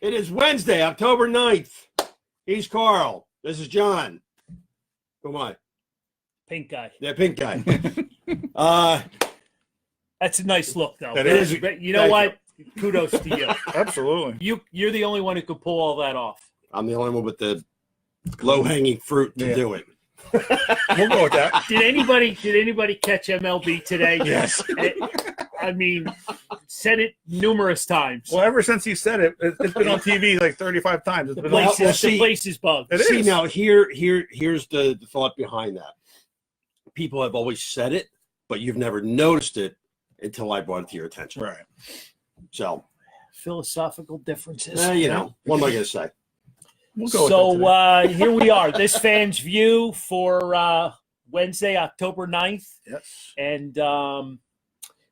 It is Wednesday, October 9th. He's Carl. This is John. Who am I? Pink guy. Yeah, pink guy. That's a nice look, though. That is. You know what? Kudos to you. Absolutely. You're the only one who could pull all that off. I'm the only one with the low-hanging fruit to do it. We'll go with that. Did anybody catch MLB today? Yes. I mean, said it numerous times. Well, ever since he said it, it's been on TV like 35 times. It's The been place is bugged. It See, is. now here's the thought behind that. People have always said it, but you've never noticed it until I brought it to your attention. Right. So, Philosophical differences. what am I going to say? We'll go with that today. Here we are. This Fan's View for Wednesday, October 9th. Yes. And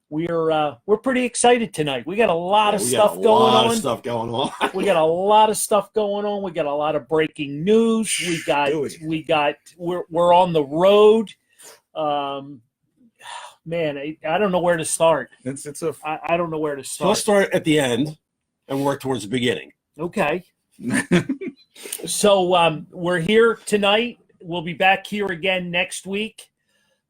we're pretty excited tonight. We got a lot of stuff going on. We got a lot of stuff going on. We got a lot of breaking news. We're on the road. Man, I don't know where to start. I don't know where to So start. let's start at the end and work towards the beginning. Okay. So we're here tonight. We'll be back here again next week.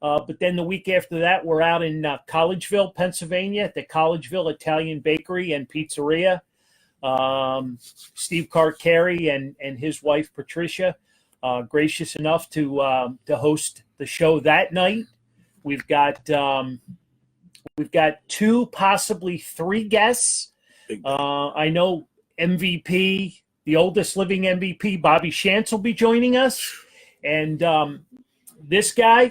But then the week after that, we're out in Collegeville, Pennsylvania, at the Collegeville Italian Bakery and Pizzeria. Steve Carcari and his wife, Patricia, gracious enough to host the show that night. We've got 2, possibly 3 guests. I know MVP, the oldest living MVP, Bobby Shantz, will be joining us. And this guy,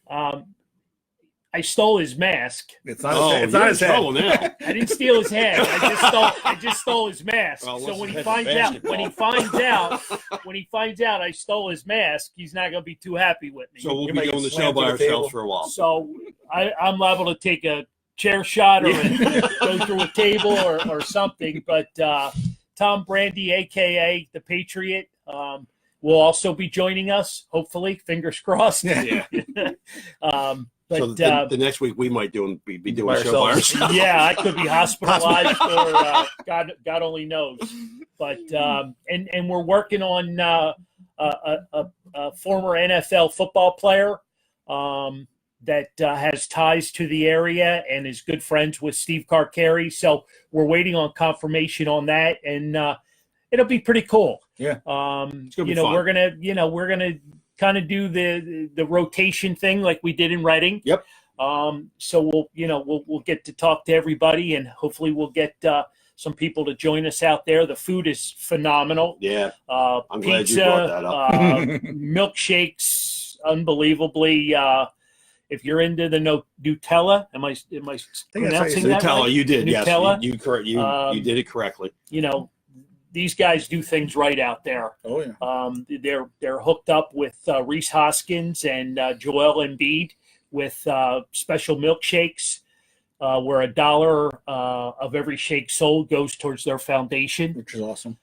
I stole his mask. It's not his head. Now. I didn't steal his head. I just stole his mask. Well, so when he finds out I stole his mask, he's not going to be too happy with me. So we'll You be might doing the slam show by through the ourselves table. for a while. So I'm liable to take a chair shot or go through a table or something. But Tom Brandy, a.k.a. The Patriot, will also be joining us, hopefully. Fingers crossed. Yeah. But So the next week we might be doing a show by ourselves. yeah, I could be hospitalized or God only knows. But and we're working on a former NFL football player that has ties to the area and is good friends with Steve Carcari. So we're waiting on confirmation on that, and it'll be pretty cool. Yeah. It's gonna be fun. We're gonna kind of do the rotation thing like we did in Reading. Yep. So we'll get to talk to everybody, and hopefully we'll get some people to join us out there. The food is phenomenal. Yeah. I'm Pizza, glad you brought that up. milkshakes, unbelievably. If you're into the Nutella, am I pronouncing that Nutella, right? you did. Nutella? Yes, you did it correctly. These guys do things right out there. Oh, yeah. They're hooked up with Reese Hoskins and Joel Embiid with special milkshakes, where $1 of every shake sold goes towards their foundation. Which is awesome.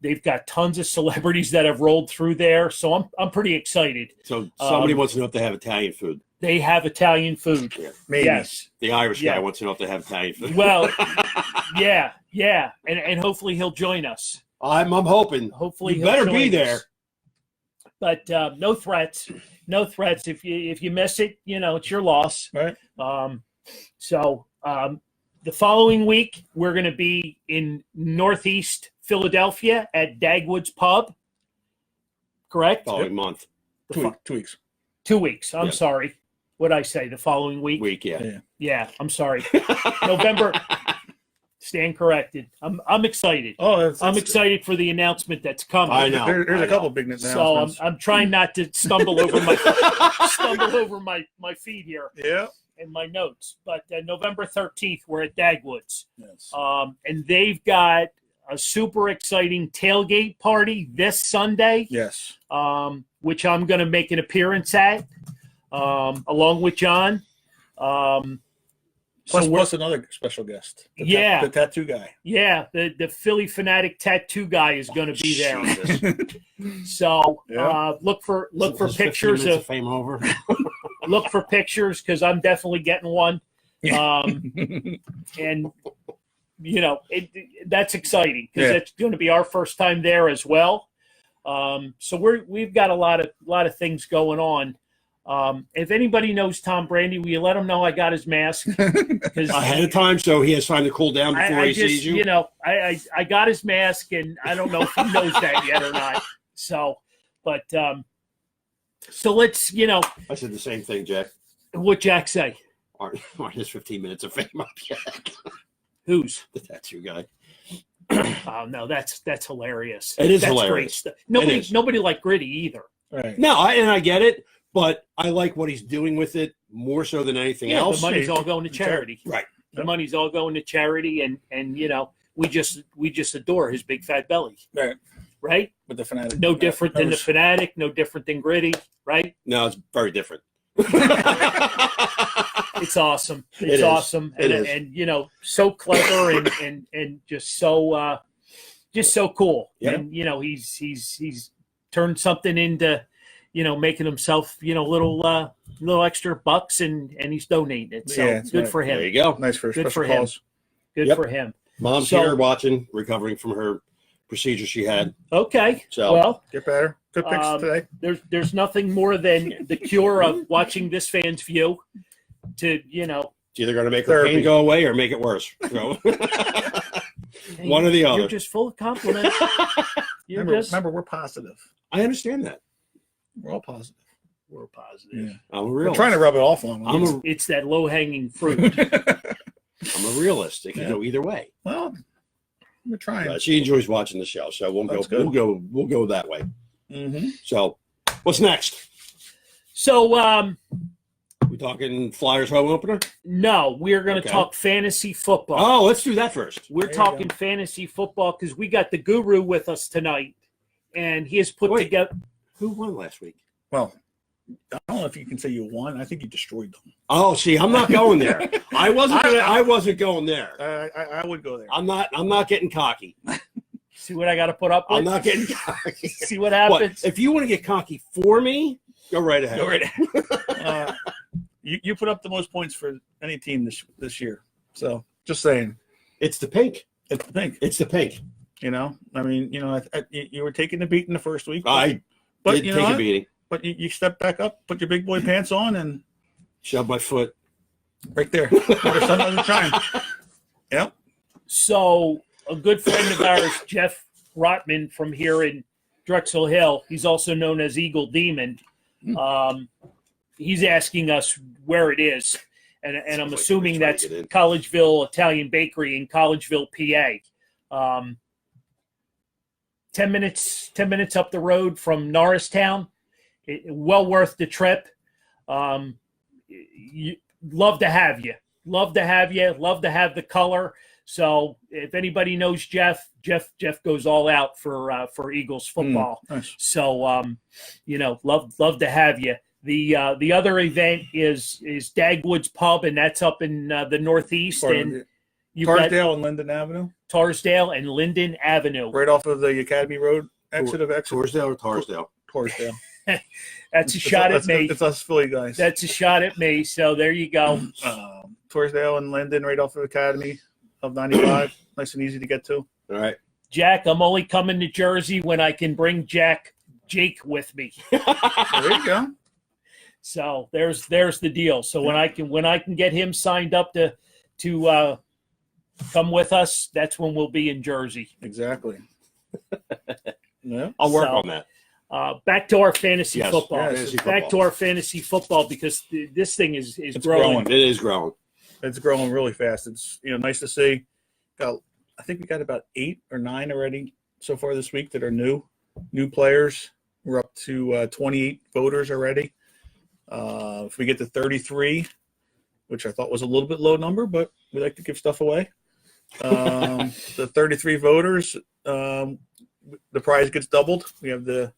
They've got tons of celebrities that have rolled through there, so I'm pretty excited. So somebody wants to know if they have Italian food. They have Italian food. Yeah. Maybe. Yes. The Irish Yeah. guy wants to know if they have Italian food. Well, yeah, and hopefully he'll join us. I'm hoping. Hopefully You he'll better join be us. there. But no threats. No threats. If you miss it, it's your loss. Right. So the following week we're going to be in Northeast Philadelphia at Dagwood's Pub. Correct? Following month. 2 weeks. 2 weeks. I'm Yeah. sorry. What did I say? The following week? Yeah. Yeah, I'm sorry. November. Stand corrected. I'm excited. Oh, I'm excited for the announcement that's coming. I know. There's a couple big announcements. So I'm trying not to stumble over my feet here Yeah. and my notes. But November 13th, we're at Dagwood's. Yes. And they've got a super exciting tailgate party this Sunday, Yes. which I'm going to make an appearance at, along with John. Plus another special guest. The tattoo guy. Yeah, the Philly Fanatic tattoo guy is going to be there. So look for pictures of fame over. look for pictures because I'm definitely getting one. And that's exciting because that's going to be our first time there as well. So we've got a lot of things going on. If anybody knows Tom Brandy, will you let him know I got his mask? Because ahead of time, so he has time to cool down before he sees you. I got his mask, and I don't know if he knows that yet or not. So, but so let's I said the same thing, Jack. What Jack say? Aren't his 15 minutes of fame up yet? Who's the tattoo guy? Oh no, that's hilarious. It is that's hilarious. Great stuff. Nobody liked Gritty either. Right. No, I get it, but I like what he's doing with it more so than anything else. The money's all going to charity. Right. The money's all going to charity, and we just adore his big fat belly. Right. Right. With the Fanatic. No different than the Fanatic. No different than Gritty. Right. No, it's very different. It's awesome. It's awesome. And so clever and just so cool. Yeah. And he's turned something into making himself little extra bucks and he's donating it. So good for him. There you go. Nice for good special for calls. him. Good for him. Mom's here watching, recovering from her procedure she had. Okay. So well, get better. Good picks today. There's nothing more than the cure of watching this fan's view to it's either going to make her pain go away or make it worse. So. One or the other. You're just full of compliments. Remember, we're positive. I understand that. We're all positive. We're positive. Yeah. I'm a realist. We're trying to rub it off on them. It's that low-hanging fruit. I'm a realist. It can go either way. Well, we're trying. She enjoys watching the show, so we'll go that way. Mm-hmm. So, what's next? So, we talking Flyers home opener? No, we're going to talk fantasy football. Oh, let's do that first. We're talking fantasy football because we got the guru with us tonight, and he has put together. Who won last week? Well, I don't know if you can say you won. I think you destroyed them. Oh, see, I'm not going there. I wasn't going there. I would go there. I'm not getting cocky. See what I got to put up with? I'm not getting cocky. See what happens? If you want to get cocky for me, go right ahead. Go right ahead. You put up the most points for any team this year. So just saying. It's the pink. It's the pink. It's the pink. I mean, you were taking the beat in the first week. I did take a beating. But you step back up, put your big boy pants on, and shove my foot right there. The sun doesn't shine. Yep. So a good friend of ours, Jeff Rotman from here in Drexel Hill, he's also known as Eagle Demon. He's asking us where it is, and I'm assuming that's Collegeville Italian Bakery in Collegeville, PA. 10 minutes up the road from Norristown. Well worth the trip. Love to have you. Love to have you. Love to have the color. So if anybody knows Jeff goes all out for Eagles football. Nice. So love to have you. The other event is Dagwood's Pub, and that's up in the Northeast. And Tarsdale and Linden Avenue. Tarsdale and Linden Avenue. Right off of the Academy Road exit of exit. Tarsdale or Tarsdale? Tarsdale. That's a shot at me. It's us Philly guys. That's a shot at me. So there you go. Torresdale and Linden, right off of Academy of 95. Nice and easy to get to. All right. Jack, I'm only coming to Jersey when I can bring Jake with me. There you go. So there's the deal. So when I can get him signed up to come with us, that's when we'll be in Jersey. Exactly. Yeah. I'll work on that. Back to our fantasy football. Fantasy back to our fantasy football because this thing is growing. It is growing. It's growing really fast. It's nice to see. I think we got about 8 or 9 already so far this week that are new players. We're up to 28 voters already. If we get to 33, which I thought was a little bit low number, but we like to give stuff away. The 33 voters, the prize gets doubled. We have the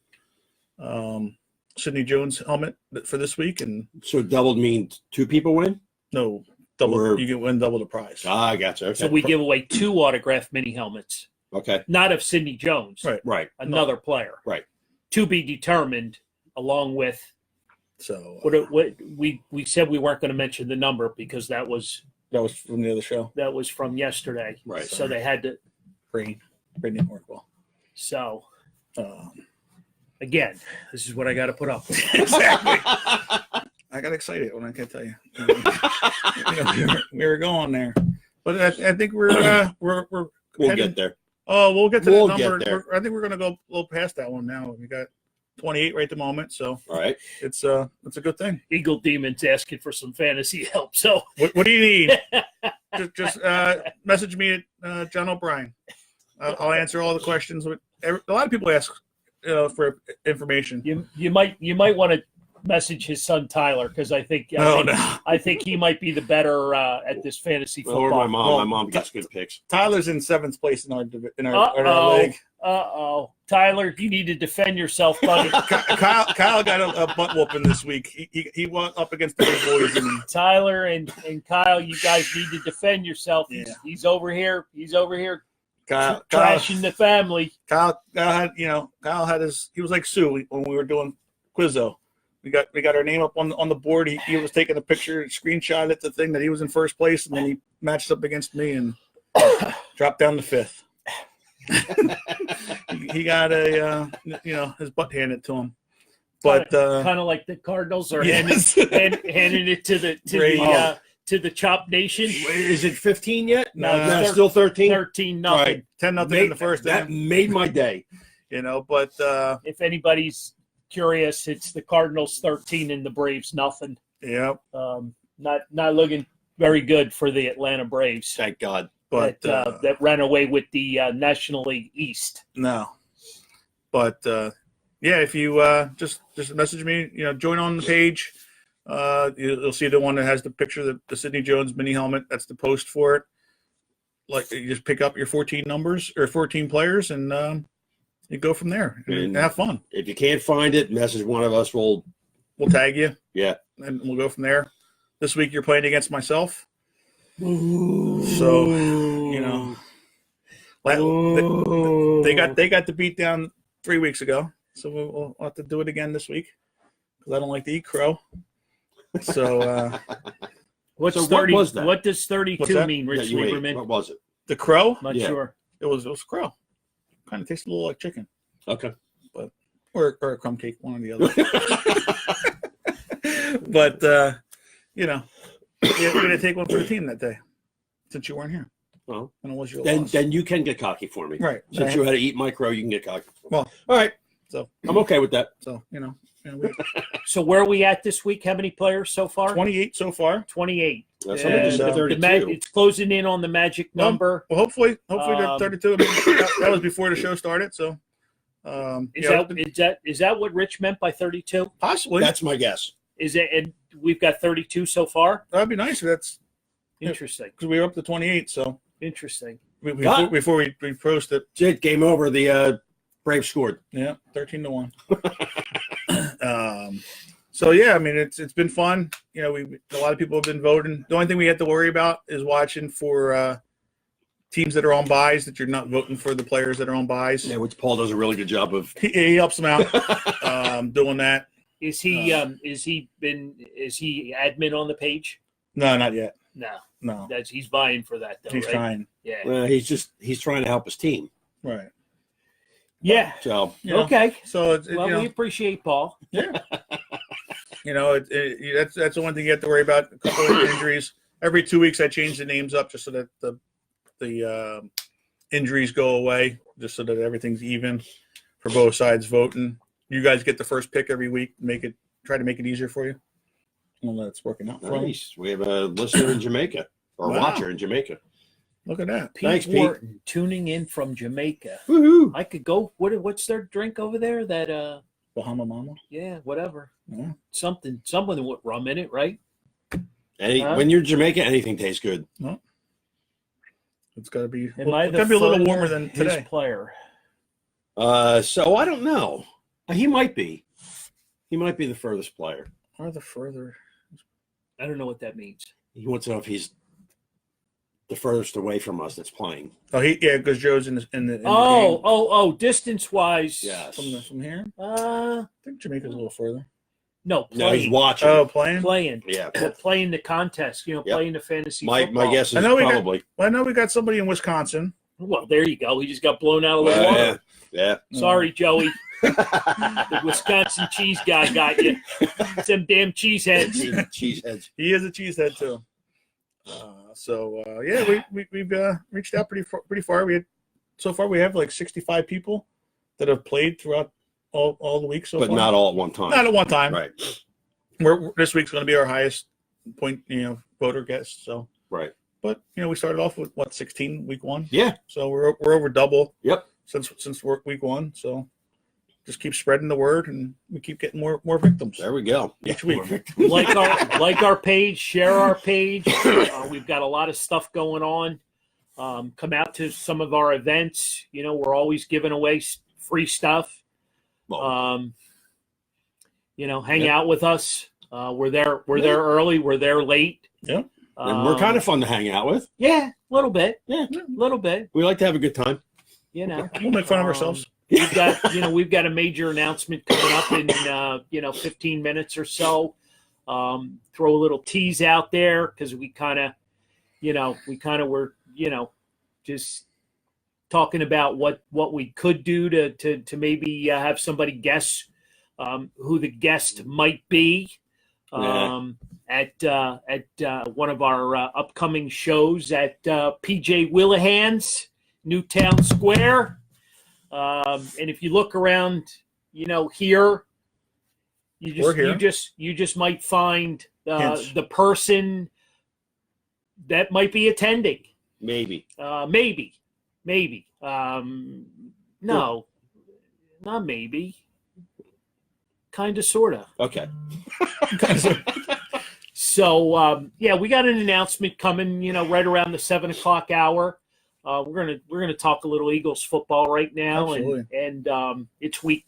Sidney Jones helmet for this week, and so doubled means 2 people win. No, double. You can win double the prize. I gotcha. Okay. So we give away 2 autographed mini helmets. Okay. Not of Sidney Jones. Right. Another player. Right. To be determined, along with. So what we said we weren't going to mention the number because that was That was from the other show. That was from yesterday. Right. So they had to. Brain didn't work well. So Um, again, this is what I got to put up with. exactly. I got excited when I can't tell you. We were going there, but I think we're We'll heading, get there. Oh, we'll get to We'll that get number. there. I think we're going to go a little past that one now. We got 28 right at the moment, so All right. it's a good thing. Eagle Demon's asking for some fantasy help. So What do you need? just message me at John O'Brien. I'll answer all the questions. A lot of people ask for information. you might want to message his son Tyler, because I think he might be the better at this fantasy Or football. my mom. Well, My mom gets good picks. Tyler's in 7th place in our league. Tyler, you need to defend yourself, buddy. Kyle got a butt whooping this week. He went up against the big boys. And Tyler and Kyle, you guys need to defend yourself. Yeah. He's over here. Kyle Trashing the family. Kyle had his. He was like Sue when we were doing Quizzo. We got our name up on the board. He was taking a picture, screenshot at the thing that he was in 1st place, and then he matched up against me and dropped down to 5th. he got his butt handed to him, but kind of like the Cardinals are yes. handing it to the Chop Nation. Is it 15 yet? No, Still 13. 13-0. Right. 10-0 in the first. That made my day. But If anybody's curious, it's the Cardinals 13 and the Braves nothing. yeah, Not looking very good for the Atlanta Braves. Thank God. but that ran away with the National League East. no, but yeah, if you just message me, join on the page. You'll see the one that has the picture of the Sidney Jones mini helmet. That's the post for it. Like, you just pick up your 14 numbers or 14 players, and you go from there and have fun. If you can't find it, message one of us. We'll tag you. Yeah. And we'll go from there. This week you're playing against myself. Ooh. So, they got the beat down 3 weeks ago. So we'll have to do it again this week because I don't like to eat crow. So what was that? What does 32 mean, Rich Lieberman? What was it? The crow? Not sure. It was crow. Kind of tastes a little like chicken. Okay. But or a crumb cake, one or the other. But you're gonna take one for the team that day, since you weren't here. Well, and it was your then loss. then you can get cocky for me. Right. Since you had to eat my crow, you can get cocky for me. Well, all right. So I'm okay with that. So So where are we at this week? How many players so far? 28 so far. 28. That's just 32. It's closing in on the magic number. Well, hopefully they're 32. I mean, that was before the show started. So is that what Rich meant by 32? Possibly. That's my guess. Is it? And we've got 32 so far. That'd be nice. That's interesting because we were up to 28. So interesting. Before we post it, Game over. The Braves scored. Yeah, 13-1. So yeah, I mean it's been fun. A lot of people have been voting. The only thing we have to worry about is watching for teams that are on buys, that you're not voting for the players that are on buys. Yeah, which Paul does a really good job of. He helps them out doing that. Is he admin on the page? No, not yet. No. He's vying for that though. He's right? trying. Yeah. Well, he's trying to help his team. Right. Yeah. So okay. So we appreciate Paul. Yeah. That's the one thing you have to worry about. A couple of injuries. Every 2 weeks, I change the names up just so that the injuries go away, just so that everything's even for both sides voting. You guys get the first pick every week. Try to make it easier for you. Well, that's working out. Nice. We have a listener in Jamaica or watcher in Jamaica. Look at that. Thanks, Pete. Tuning in from Jamaica. Woohoo! I could go. What's their drink over there? That Bahama Mama. Yeah, whatever. Yeah. Something with rum in it, right? When you're Jamaica, anything tastes good. No. It's got to be. Am I it's got to be a little warmer than his today. Player. So I don't know. He might be. He might be the furthest player. Or the further. I don't know what that means. He wants to know if he's the furthest away from us that's playing. Oh, because Joe's in the game. Oh, distance wise. Yes. From here. I think Jamaica's a little further. No, No, he's playing. watching. Oh, playing. Playing. Yeah. Playing the contest. Yep. Playing the fantasy My football. guess is I know we got- probably. Well, I know we got somebody in Wisconsin. Well, there you go. He just got blown out of the water. Yeah. Sorry, Joey. The Wisconsin cheese guy got you. It's them damn cheese heads. Cheeseheads. He is a cheesehead too. Yeah, we've reached out pretty far. So far we have like 65 people that have played throughout all the week so But far. not all at one time. Not at one time. Right. This week's going to be our highest point, voter guest. So Right. but we started off with 16 week one. Yeah. So we're over double. Yep. Since week one. So just keep spreading the word, and we keep getting more victims There we go. each week. Like our page, share our page. We've got a lot of stuff going on. Come out to some of our events. We're always giving away free stuff. Well, Hang out with us. We're there early. We're there late. Yeah. and we're kind of fun to hang out with. Yeah, a little bit. Yeah. A little bit. We like to have a good time. We'll make fun of ourselves. We've got a major announcement coming up in 15 minutes or so. Throw a little tease out there because we kind of were just talking about what we could do to maybe have somebody guess who the guest might be at one of our upcoming shows at PJ Willihan's Newtown Square. And if you look around, here, you just might find the person that might be attending. Maybe. Maybe. No, not maybe. Kind of, sort of. Okay. So, we got an announcement coming, right around the 7:00 hour. We're gonna talk a little Eagles football right now, and it's week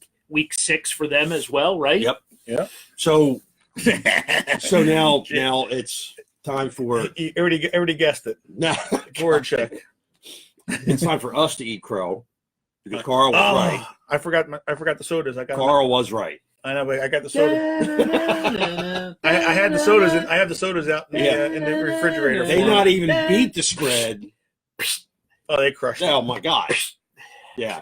6 for them as well, right? Yep. Yeah. So now it's time for You already guessed it. now Word check. it's time for us to eat crow because Carl was right. I forgot the sodas. Carl was right. I know, but I got the soda. I had the sodas. I have the sodas out in the refrigerator. They not even beat the spread. Oh, they crushed it. Oh my gosh. Yeah.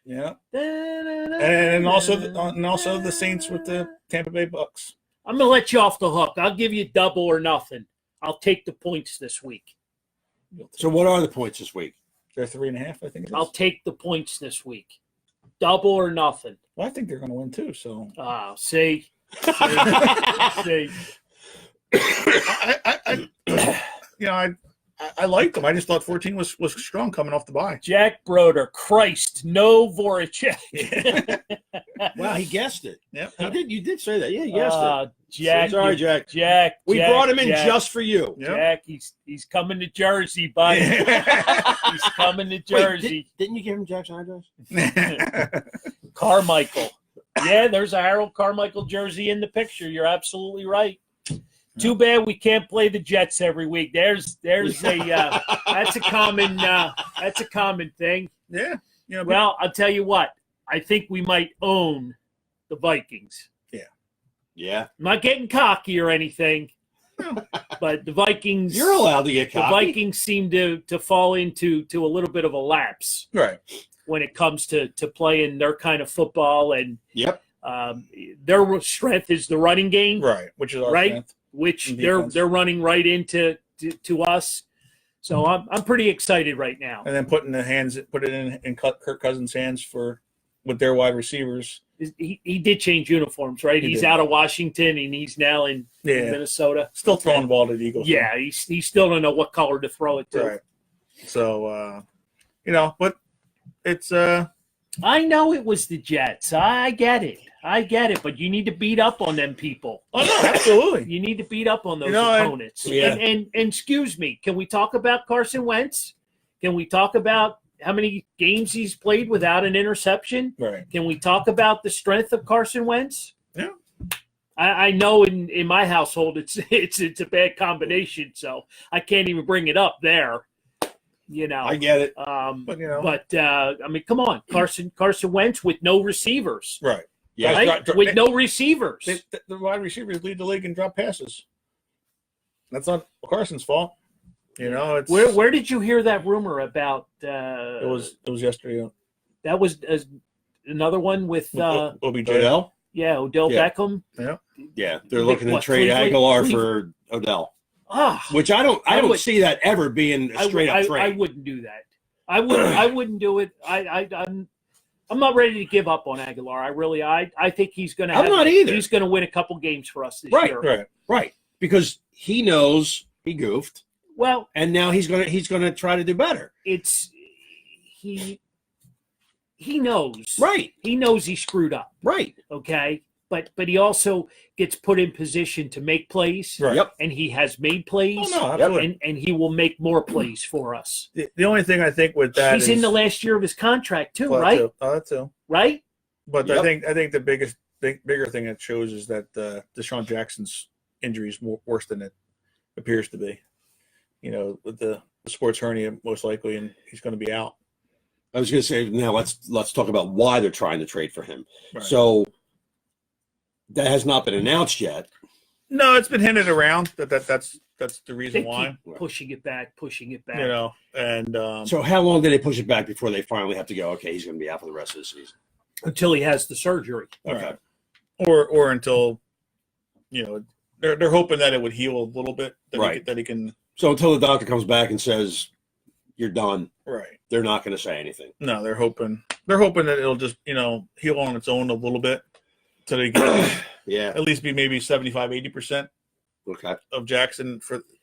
Yeah. And also the Saints with the Tampa Bay Bucks. I'm gonna let you off the hook. I'll give you double or nothing. I'll take the points this week. So what are the points this week? They're 3.5, I think it is. I'll take the points this week. Double or nothing. Well, I think they're going to win too. So. See. I liked them. I just thought 14 was strong coming off the bye. Jack Broder, Christ, no Voracek. Wow, he guessed it. Yep. He did. You did say that. Yeah, he guessed it. Jack, Sorry, Jack. Jack. We brought him in just for you. Yep. Jack, he's coming to Jersey, buddy. He's coming to Jersey. Wait, didn't you give him Jack's address? Carmichael. Yeah, there's a Harold Carmichael jersey in the picture. You're absolutely right. Too bad we can't play the Jets every week. There's a that's a common thing. Yeah. Well, I'll tell you what. I think we might own the Vikings. Yeah. I'm not getting cocky or anything, but the Vikings. You're allowed to get cocky. The Vikings seem to fall into a little bit of a lapse. Right. When it comes to playing their kind of football, and yep, their strength is the running game, right? Which is our strength. Which they're running right into to us. So I'm pretty excited right now. And then put it in Kirk Cousins' hands with their wide receivers. He did change uniforms, right? He's out of Washington and he's now in Minnesota. Still throwing the ball to the Eagles. Yeah, he still don't know what color to throw it to. Right. So but it's I know it was the Jets. I get it, but you need to beat up on them people. Oh no, absolutely. You need to beat up on those opponents. And excuse me, can we talk about Carson Wentz? Can we talk about how many games he's played without an interception? Right. Can we talk about the strength of Carson Wentz? Yeah. I know in my household it's a bad combination, so I can't even bring it up there. I get it. But I mean, come on, Carson Wentz with no receivers. Right. Yeah. right? With no receivers. The wide receivers lead the league in drop passes. That's not Carson's fault. You know, it's Where did you hear that rumor about? it was yesterday. That was another one with OBJ. Odell? Odell Yeah. Beckham. Yeah, they're looking to trade Cleveland? Aguilar for Odell, which I don't see that ever being a straight up trade. I wouldn't do that. I wouldn't do it. I'm not ready to give up on Aguilar. I think he's going to. I'm not either. He's going to win a couple games for us this year. Right. Because he knows he goofed. Well, and now he's gonna try to do better. He knows. Right. He knows he screwed up. Right. Okay. But he also gets put in position to make plays. Right. Yep. And he has made plays. Oh, no, absolutely. And he will make more plays for us. The only thing I think with that he's in the last year of his contract too, well, right? That too. Right? But Yep. I think the bigger thing it shows is that Deshaun Jackson's injury is worse than it appears to be. You know, with the sports hernia most likely, and he's going to be out. I was going to say now let's talk about why they're trying to trade for him. Right. So that has not been announced yet. No, it's been hinted around that's the reason They why. keep pushing it back. You know, and So how long did they push it back before they finally have to go? Okay, he's going to be out for the rest of the season. Until he has the surgery. Okay. Or until, you know, they're hoping that it would heal a little bit. That he can. So until the doctor comes back and says you're done, Right. they're not going to say anything. No, they're hoping that it'll just, you know, heal on its own a little bit so they can Yeah. at least be maybe 75-80% Okay. of Jackson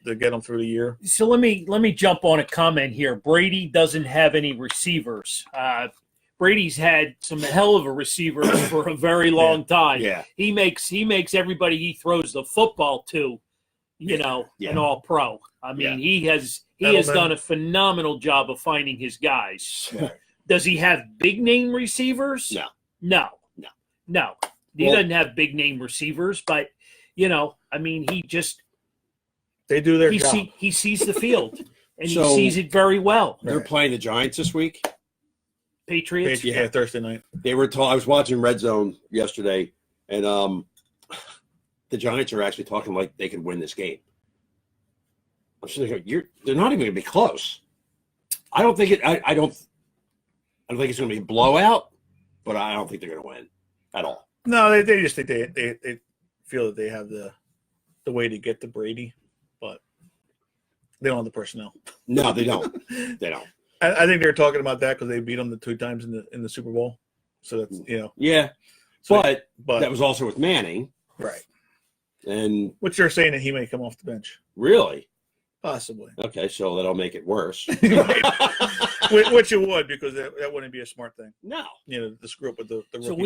to get him through the year. So let me jump on a comment here. Brady doesn't have any receivers. Brady's had some hell of a receivers for a very long time. Yeah. He makes everybody he throws the football to, you know, an all pro. I mean, he has done a phenomenal job of finding his guys. Right. Does he have big name receivers? No. He doesn't have big name receivers, but you know, I mean, They do their job. He sees the field and So- he sees it very well. They're playing the Giants this week. Patriots. Yeah, Thursday night. They were told. I was watching Red Zone yesterday, and the Giants are actually talking like they could win this game. I'm just thinking, they're not even going to be close. I don't think it. I don't think it's going to be a blowout, but I don't think they're going to win at all. No, they just think they feel that they have the way to get to Brady, but they don't have the personnel. No, they don't. They don't. I think they're talking about that because they beat them the 2 times in the Super Bowl. So that's, you know. Yeah, So, but that was also with Manning, right. and Which they're saying that he may come off the bench, really, possibly. okay, so that'll make it worse. Which it would, because that wouldn't be a smart thing. No. You know, the screw up with the So rookie.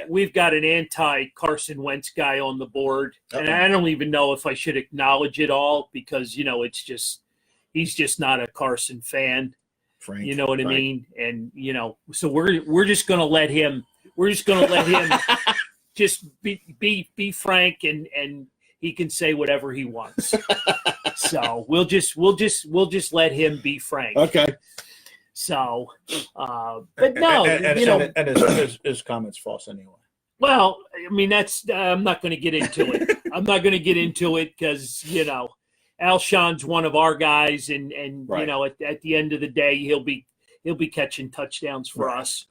we've got an anti Carson Wentz guy on the board, and I don't even know if I should acknowledge it all because you know he's just not a Carson fan. Frank. You know what I mean? And you know, so we're just gonna let him. We're just gonna let him just be frank, and he can say whatever he wants. So we'll just let him be frank. Okay. So, but no, and his comments false anyway. Well, I mean I'm not going to get into it. I'm not going to get into it because you know. Alshon's one of our guys, and right. you know, at the end of the day, he'll be catching touchdowns for us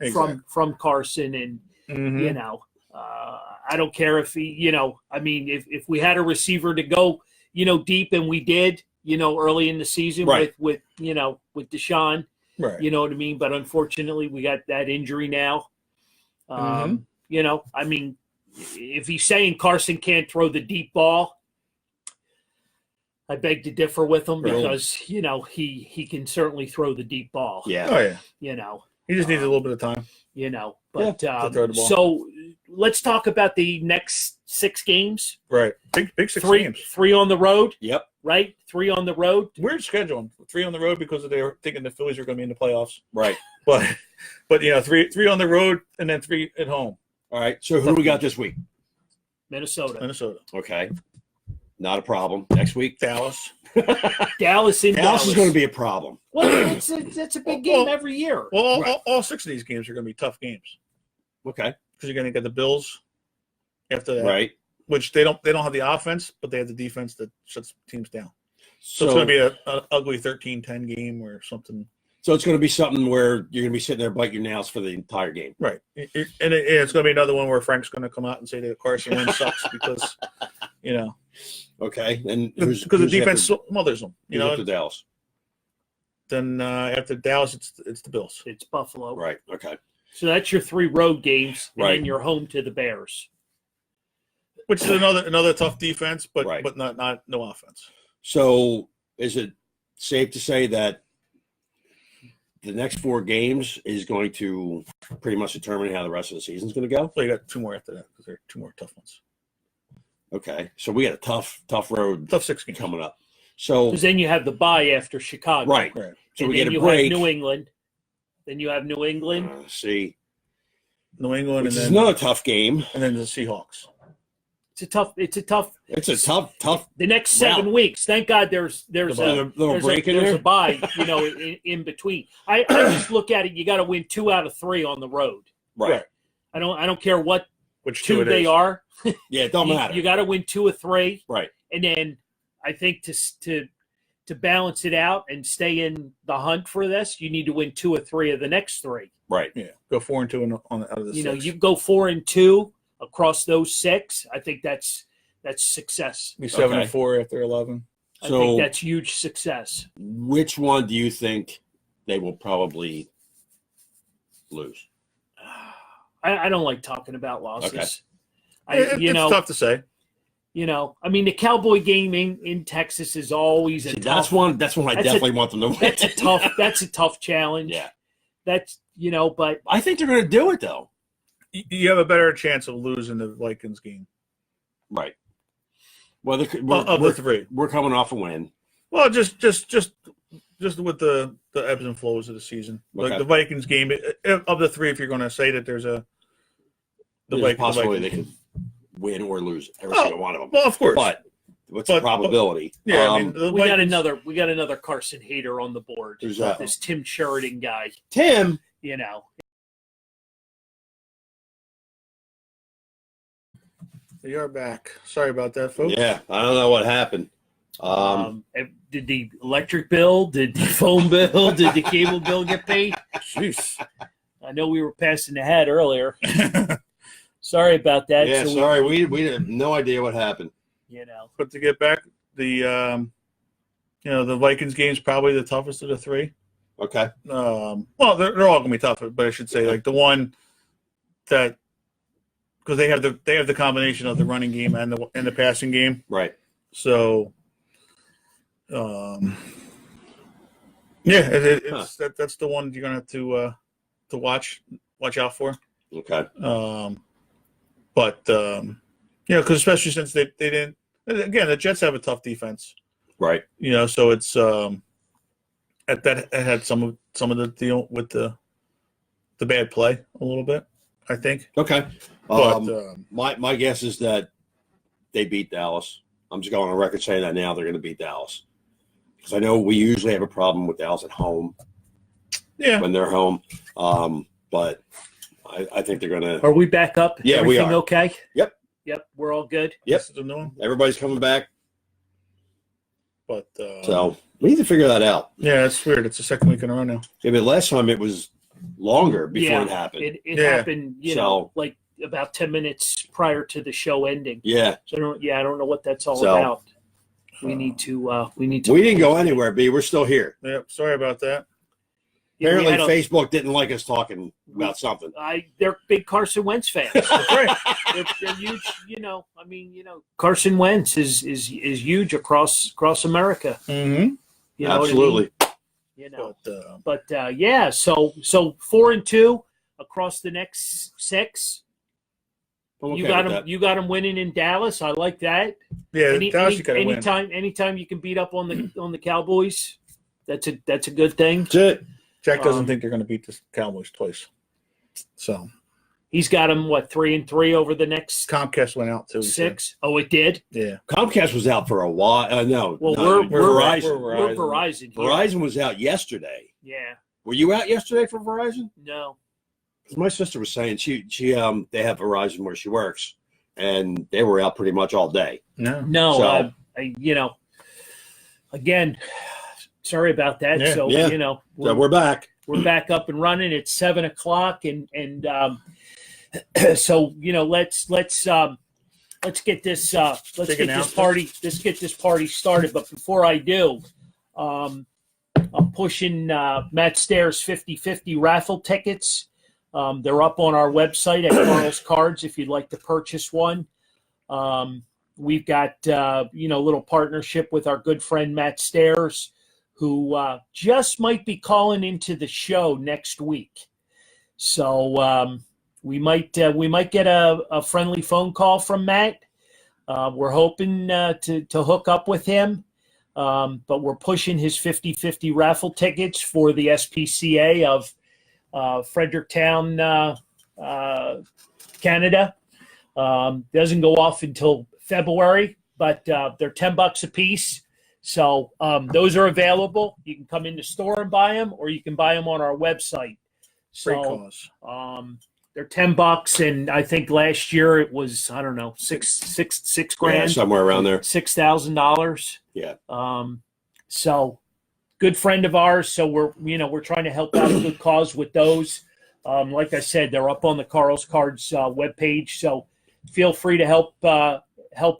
from Carson, and you know, I don't care if he, you know, I mean, if we had a receiver to go, you know, deep, and we did, you know, early in the season with you know with Deshaun, right? You know what I mean. But unfortunately, we got that injury now. You know, I mean, if he's saying Carson can't throw the deep ball. I beg to differ with him because, you know, he can certainly throw the deep ball. Yeah. Oh, yeah. You know. He just needs a little bit of time. You know. But to throw the ball. So let's talk about the next 6 games. Right. Big 6 games. 3 on the road. Yep. Right? 3 on the road. Weird scheduling. 3 on the road because they were thinking the Phillies were going to be in the playoffs. Right. But you know, 3 on the road and then 3 at home. All right. So who do we got this week? Minnesota. Okay. Not a problem. Next week, Dallas. Dallas is going to be a problem. Well, that's a big game every year. Well, all 6 of these games are going to be tough games. Okay. because you're going to get the Bills after that, Right. which they don't have the offense, but they have the defense that shuts teams down. So it's going to be an ugly 13-10 game or something. So it's going to be something where you're going to be sitting there biting your nails for the entire game. Right. And it's going to be another one where Frank's going to come out and say that Carson Wentz sucks because, Okay. And because the defense smothers them. After Dallas. Then after Dallas, it's the Bills. It's Buffalo. Right. Okay. So that's your 3 road games, and Right. then you're home to the Bears. Which is another tough defense, but Right. but not no offense. So is it safe to say that the next 4 games is going to pretty much determine how the rest of the season is going to go? Well, you got 2 more after that because there are 2 more tough ones. Okay. So we got a tough road Tough 6 games coming up. So Because then you have the bye after Chicago. right. Right. So And we then get a you break. have New England. Then you have New England. See, New England, which and is then another tough game. and then the Seahawks. It's a tough. It's a tough. The next 7 weeks. Thank God there's The a bye. little break in there's there. a bye, in between. I just look at it. You got to win 2 out of 3 on the road. Right. I don't care what Which 2 2 they is. are. Yeah, it don't matter. You got to win 2 or 3. Right. And then I think to balance it out and stay in the hunt for this, you need to win 2 or 3 of the next 3. Right. Yeah, go 4-2 out of the 6. You go 4-2 across those 6. I think that's success. Be 7-4 Okay. after 11. I So think that's huge success. which one do you think they will probably lose? I don't like talking about losses. Okay. It's tough to say. I mean, the Cowboy game in Texas is always a See, tough. that's one I that's definitely want them to win. That's a tough challenge. Yeah. That's but I think they're going to do it though. You have a better chance of losing the Vikings game. Right. Well, Of the 3. we're coming off a win. Well, just with the ebbs and flows of the season. Like Okay. the Vikings game, of the 3, if you're going to say that there's a There's a possibility they could win or lose every single one of them. Well, of course. But what's the probability? Yeah, I mean, we got another Carson hater on the board. Who's that? This Tim Sheridan guy. Tim. We are back. Sorry about that, folks. Yeah, I don't know what happened. Did the electric bill, did the phone bill, did the cable bill get paid? Jeez. I know we were passing the hat earlier. Sorry about that. Yeah, So sorry, we have no idea what happened. But to get back, the Vikings game is probably the toughest of the 3. Okay. Well, they're all going to be tough, but I should say like the one that because they have the combination of the running game and the passing game. Right. So, that's the one you're going to have to watch out for. Okay. But because especially since they didn't. Again, the Jets have a tough defense. Right. So it's that had some of the deal with the bad play a little bit, I think. Okay. But My guess is that they beat Dallas. I'm just going on record saying that now they're going to beat Dallas because I know we usually have a problem with Dallas at home. Yeah. When they're home, but I think they're going to. are we back up? Yeah, Everything we are. okay? Yep. We're all good. Yep. This is a new one. Everybody's coming back, But so we need to figure that out. yeah, it's weird. It's the second week in a row now. Yeah, but last time it was longer before Yeah, it happened. It Yeah. happened, So- like about 10 minutes prior to the show ending. Yeah. So I don't know what that's all So- about. We need to. We didn't go anywhere, B. We're still here. Yep. Sorry about that. Yeah, we Apparently, had Facebook didn't like us talking about something. they're big Carson Wentz fans. That's right. they're huge. Carson Wentz is huge across America. Mm-hmm. You know Absolutely. What I mean? But Yeah. So 4-2 across the next 6. I'm okay You got with them. that. You got them winning in Dallas. I like that. yeah, Dallas you got to win. Anytime you can beat up on the Cowboys, that's a good thing. That's it. Jack doesn't think they're going to beat the Cowboys twice. So He's got them 3-3 over the next Comcast went out too. 6. Oh, it did. Yeah. Comcast was out for a while. No. Well, no, we're Verizon. We're Verizon. Here. Verizon was out yesterday. Yeah. Were you out yesterday for Verizon? No. My sister was saying she they have Verizon where she works, and they were out pretty much all day. No, So- again, sorry about that. Yeah. So Yeah. we're, So we're back. we're back up and running. It's 7:00, and so let's get this get this party started. But before I do, I'm pushing Matt Stairs 50/50 raffle tickets. They're up on our website at Carl's Cards if you'd like to purchase one. We've got little partnership with our good friend Matt Stairs, who just might be calling into the show next week. So we might get a friendly phone call from Matt. We're hoping to hook up with him, but we're pushing his 50/50 raffle tickets for the SPCA of Fredericktown, Canada. Doesn't go off until February, but they're $10 a piece. So those are available. You can come in the store and buy them, or you can buy them on our website. Great So cause. they're $10, and I think last year it was, I don't know, six Yeah, grand, somewhere around there. $6,000. Yeah. So good friend of ours. So we're trying to help out a good cause with those. Like I said, they're up on the Carl's Cards webpage. So feel free to help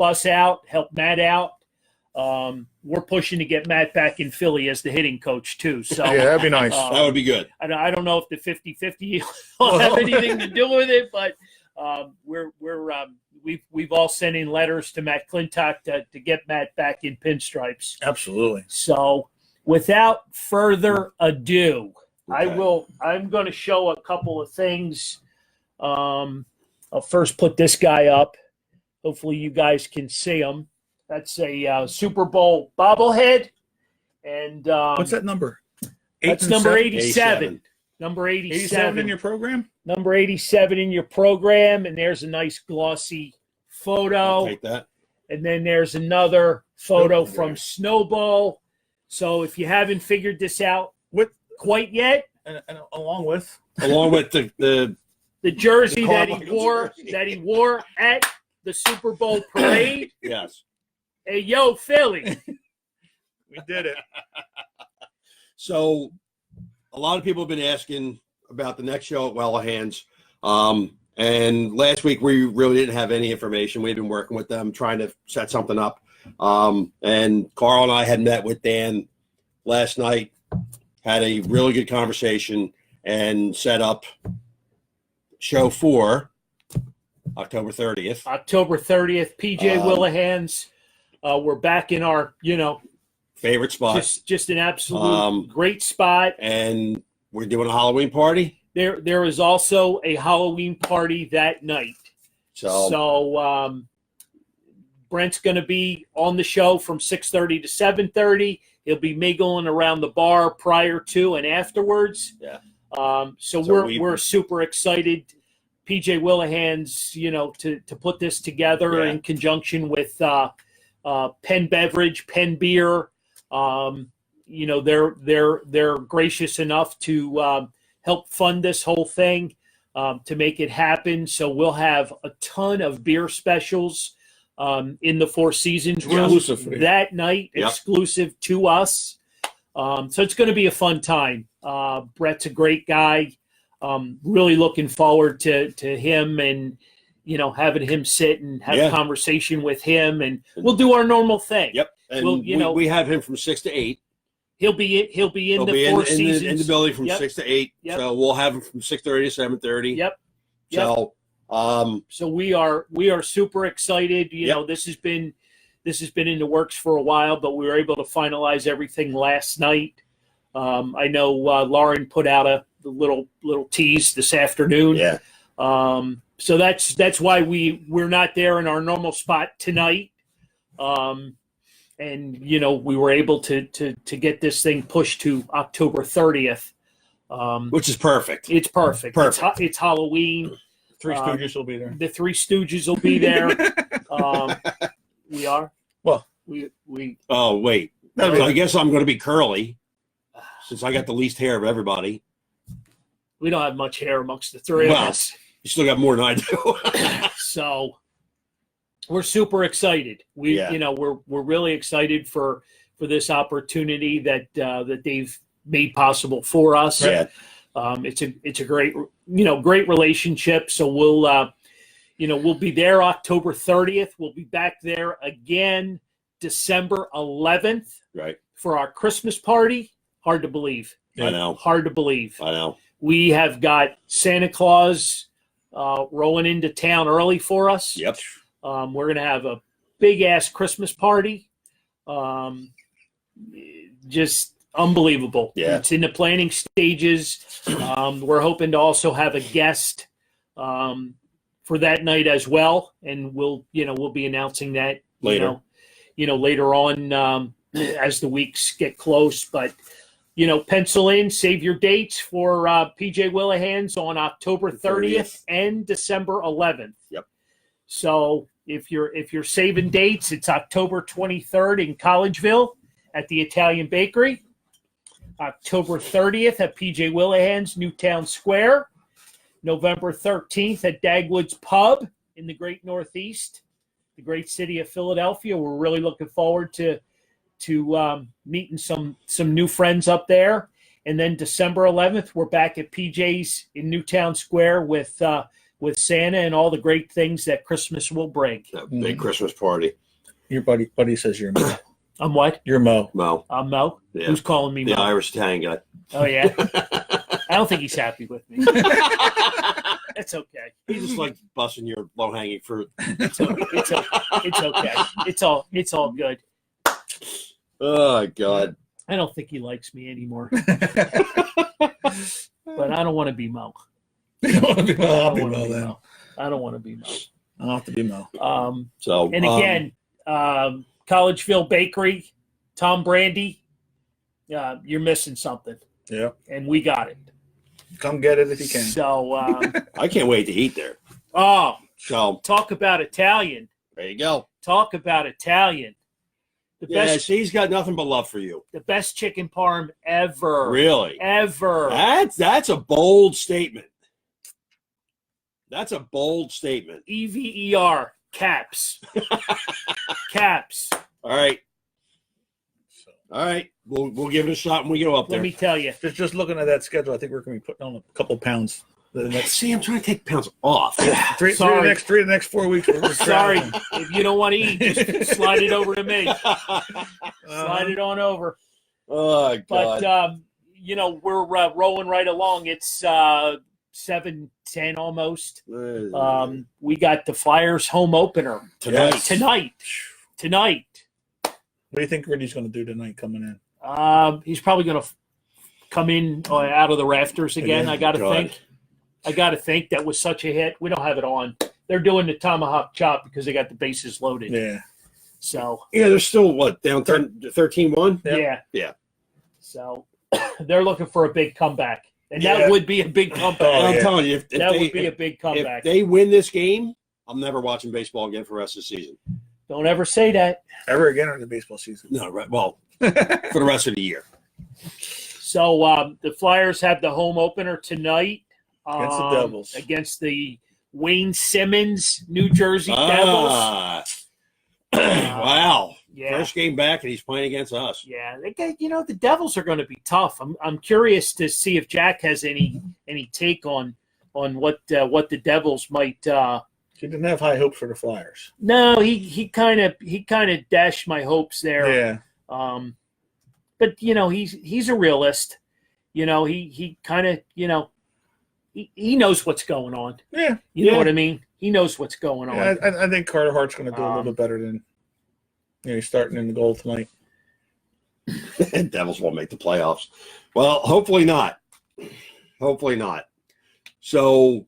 us out, help Matt out. We're pushing to get Matt back in Philly as the hitting coach too. So Yeah, that'd be nice. That would be good. I don't know if the 50/50 will have anything to do with it, but we've all sent in letters to Matt Clintock to get Matt back in pinstripes. Absolutely. So without further ado, Okay. I'm going to show a couple of things. I'll first put this guy up. Hopefully you guys can see him. That's a Super Bowl bobblehead. And What's that number? that's number 87. Number 87 87 in your program? Number 87 in your program. And there's a nice glossy I'll photo. take that. And then there's another photo Snowball. from Snowball. So if you haven't figured this out quite yet, And along with? Along with the jersey The that Carmichael he jersey. wore at the Super Bowl parade. yes. Hey, yo, Philly. We did it. So a lot of people have been asking about the next show at Wellahan's. And last week we really didn't have any information. We've been working with them, trying to set something up. And Carl and I had met with Dan last night, had a really good conversation, and set up show for October 30th. October 30th, PJ Willahan's. We're back in our, Favorite spot. just an absolute great spot. And we're doing a Halloween party. There is also a Halloween party that night. So Brent's going to be on the show from 6:30 to 7:30. He'll be mingling around the bar prior to and afterwards. Yeah. So So we're super excited. PJ Willahan's, to put this together Yeah. in conjunction with Penn Beverage, Penn Beer. They're gracious enough to help fund this whole thing to make it happen. So we'll have a ton of beer specials in the Four Seasons room Exclusively. that night, Yep. exclusive to us. So it's going to be a fun time. Brett's a great guy. Really looking forward to him and having him sit and have a conversation with him, and we'll do our normal thing. Yep. And Well, we have him from 6 to 8. He'll be in He'll the be Four in Seasons. the building from Yep. 6 to 8. Yep. So we'll have him from 6:30 to 7:30. Yep. So So we are super excited. This has been in the works for a while, but we were able to finalize everything last night. I know Lauren put out a little tease this afternoon. yeah. So that's why we're not there in our normal spot tonight. And we were able to get this thing pushed to October 30th. Which is perfect. It's perfect. Perfect. It's Halloween. Three Stooges will be there. The Three Stooges will be there. We are. Well, we. Oh, wait. No, So I guess I'm going to be Curly since I got the least hair of everybody. We don't have much hair amongst the three of us. You still got more than I do. So we're super excited. We're really excited for this opportunity that they've made possible for us. Yeah. It's a great relationship. So we'll be there October 30th. We'll be back there again December 11th. Right. For our Christmas party. Hard to believe. I know. Hard to believe. I know. We have got Santa Claus rolling into town early for us. Yep. We're going to have a big-ass Christmas party. Just unbelievable. Yeah. It's in the planning stages. We're hoping to also have a guest for that night as well, and we'll be announcing that Later. Later on as the weeks get close. But pencil in, save your dates for PJ Willihan's on October 30th and December 11th. Yep. So if you're saving dates, it's October 23rd in Collegeville at the Italian Bakery, October 30th at PJ Willihan's Newtown Square, November 13th at Dagwood's Pub in the Great Northeast, the great city of Philadelphia. We're really looking forward to meeting some new friends up there. And then December 11th, we're back at PJ's in Newtown Square with Santa and all the great things that Christmas will bring. A big Christmas party. Your buddy says you're Mo. I'm what? You're Mo. Mo. I'm Mo. Yeah. Who's calling me The Mo? Irish Italian guy. Oh, yeah? I don't think he's happy with me. That's okay. He's just like busting your low-hanging fruit. It's okay. It's all good. Oh, God. I don't think he likes me anymore. But I don't want to be Mo. You don't want to be Mo. I'll be I don't wanna Mo be then. Mo. I don't want to be Mo. I'll have to be Mo. And again, Collegeville Bakery, Tom Brandy, you're missing something. Yeah. And we got it. Come get it if you can. So, I can't wait to eat there. So talk about Italian. There you go. Talk about Italian. The best, he's got nothing but love for you. the best chicken parm ever. Really? Ever. That's a bold statement. That's a bold statement. EVER. Caps. Caps. All right. All right. We'll give it a shot when we go up there. Let me tell you. Just looking at that schedule, I think we're going to be putting on a couple pounds. The next See, I'm trying to take pounds off. three Sorry. the next 4 weeks. We're Sorry. traveling. If you don't want to eat, just slide it over to me. Slide it on over. Oh, God. But, we're rolling right along. It's 7:10 almost. We got the Flyers home opener Tonight. Tonight. What do you think Ridley's going to do tonight coming in? He's probably going to come in out of the rafters again. Yeah, I got to God. think. That was such a hit. We don't have it on. They're doing the tomahawk chop because they got the bases loaded. Yeah. So Yeah, they're still, down 13-1? Yep. Yeah. So they're looking for a big comeback. And Yeah. that would be a big comeback. Oh, I'm yeah. telling you, if That they, would be a big if comeback. they win this game, I'm never watching baseball again for the rest of the season. Don't ever say that. Ever again in the baseball season? No, right. Well, for the rest of the year. So the Flyers have the home opener tonight Against the Devils. Against the Wayne Simmons New Jersey Devils. Wow. Yeah. First game back, and he's playing against us. Yeah, they got, the Devils are going to be tough. I'm curious to see if Jack has any take on what the Devils might. He didn't have high hopes for the Flyers. No, he kind of dashed my hopes there. Yeah. But he's a realist. He kind of he knows what's going on. Yeah. You know what I mean? He knows what's going on. Yeah, I think Carter Hart's going to do a little bit better than he's starting in the goal tonight. Devils won't make the playoffs. Well, hopefully not. Hopefully not. So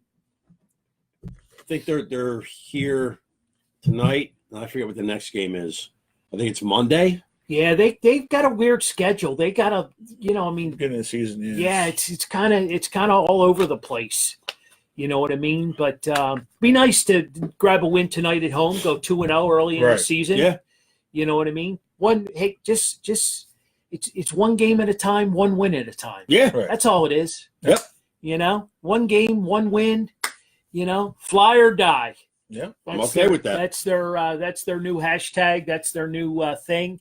I think they're here tonight. I forget what the next game is. I think it's Monday. Yeah, they've got a weird schedule. They got a Beginning of the season, yeah. Yeah, it's kind of all over the place. You know what I mean? But be nice to grab a win tonight at home, go 2-0 early in the season. Yeah. You know what I mean? Just it's one game at a time, one win at a time. Yeah. Right. That's all it is. Yep. one game, one win, fly or die. Yeah, I'm okay with that. That's their new hashtag. That's their new thing.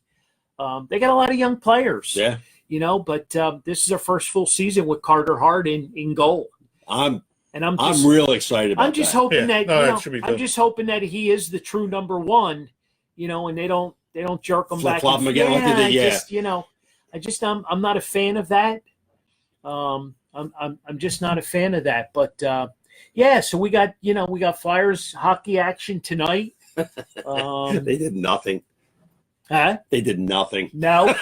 They got a lot of young players. Yeah. But this is their first full season with Carter Hart in goal. I'm I'm real excited about I'm just that. hoping that it should be I'm good. just hoping that he is the true number one, and they don't jerk him back. Flip-flop him again like they did, I'm not a fan of that. I'm just not a fan of that. But so we got Flyers hockey action tonight. They did nothing. Huh? They did nothing. No.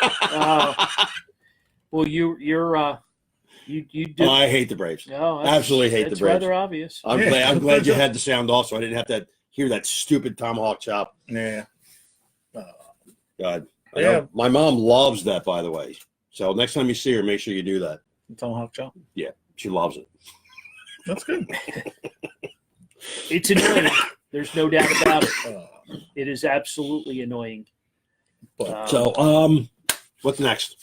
Well, you do. Oh, I hate the Braves. No, Absolutely hate the That's Braves. rather obvious. I'm glad you had the sound off, so I didn't have to hear that stupid tomahawk chop. Yeah. God. I Yeah. know my mom loves that, by the way. So next time you see her, make sure you do that. Tomahawk chop. Yeah, she loves it. That's good. It's annoying. There's no doubt about it. It is absolutely annoying. So, what's next?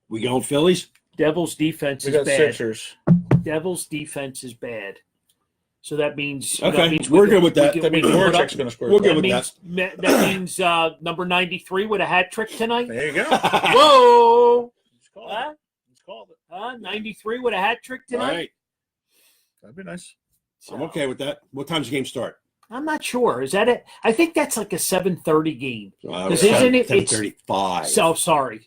We going Phillies? Devils defense We is got bad. Sixers. Devils defense is bad. So that means Okay, we're good with that. That means Voracek's going to score. We're good that with means number 93 with a hat trick tonight. There you go. Whoa! He's called it. He's called it. 93 with a hat trick All tonight. right, That'd be nice. So, I'm okay with that. What time's the game start? I'm not sure. Is that it? I think that's like a 7:30 game. Because isn't it- 7:35. So sorry,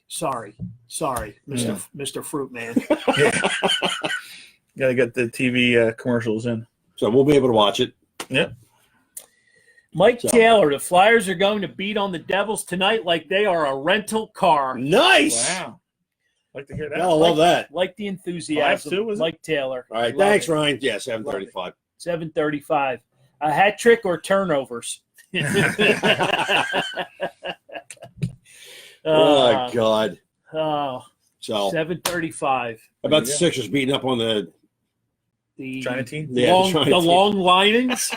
Mr. Fruit Man. Got to get the TV commercials in. So we'll be able to watch it. Yep. Mike Taylor, the Flyers are going to beat on the Devils tonight like they are a rental car. Nice. Wow. Like to hear that. Yeah, I love that. Like the enthusiasm. 5-2, was it? Mike Taylor. All right, Love thanks, it. Ryan. Yeah, 7:35. 7:35. A hat trick or turnovers? Oh my God. Oh, So 7:35. about the Sixers beating up on the The China team? Yeah, long, the China the team. long linings.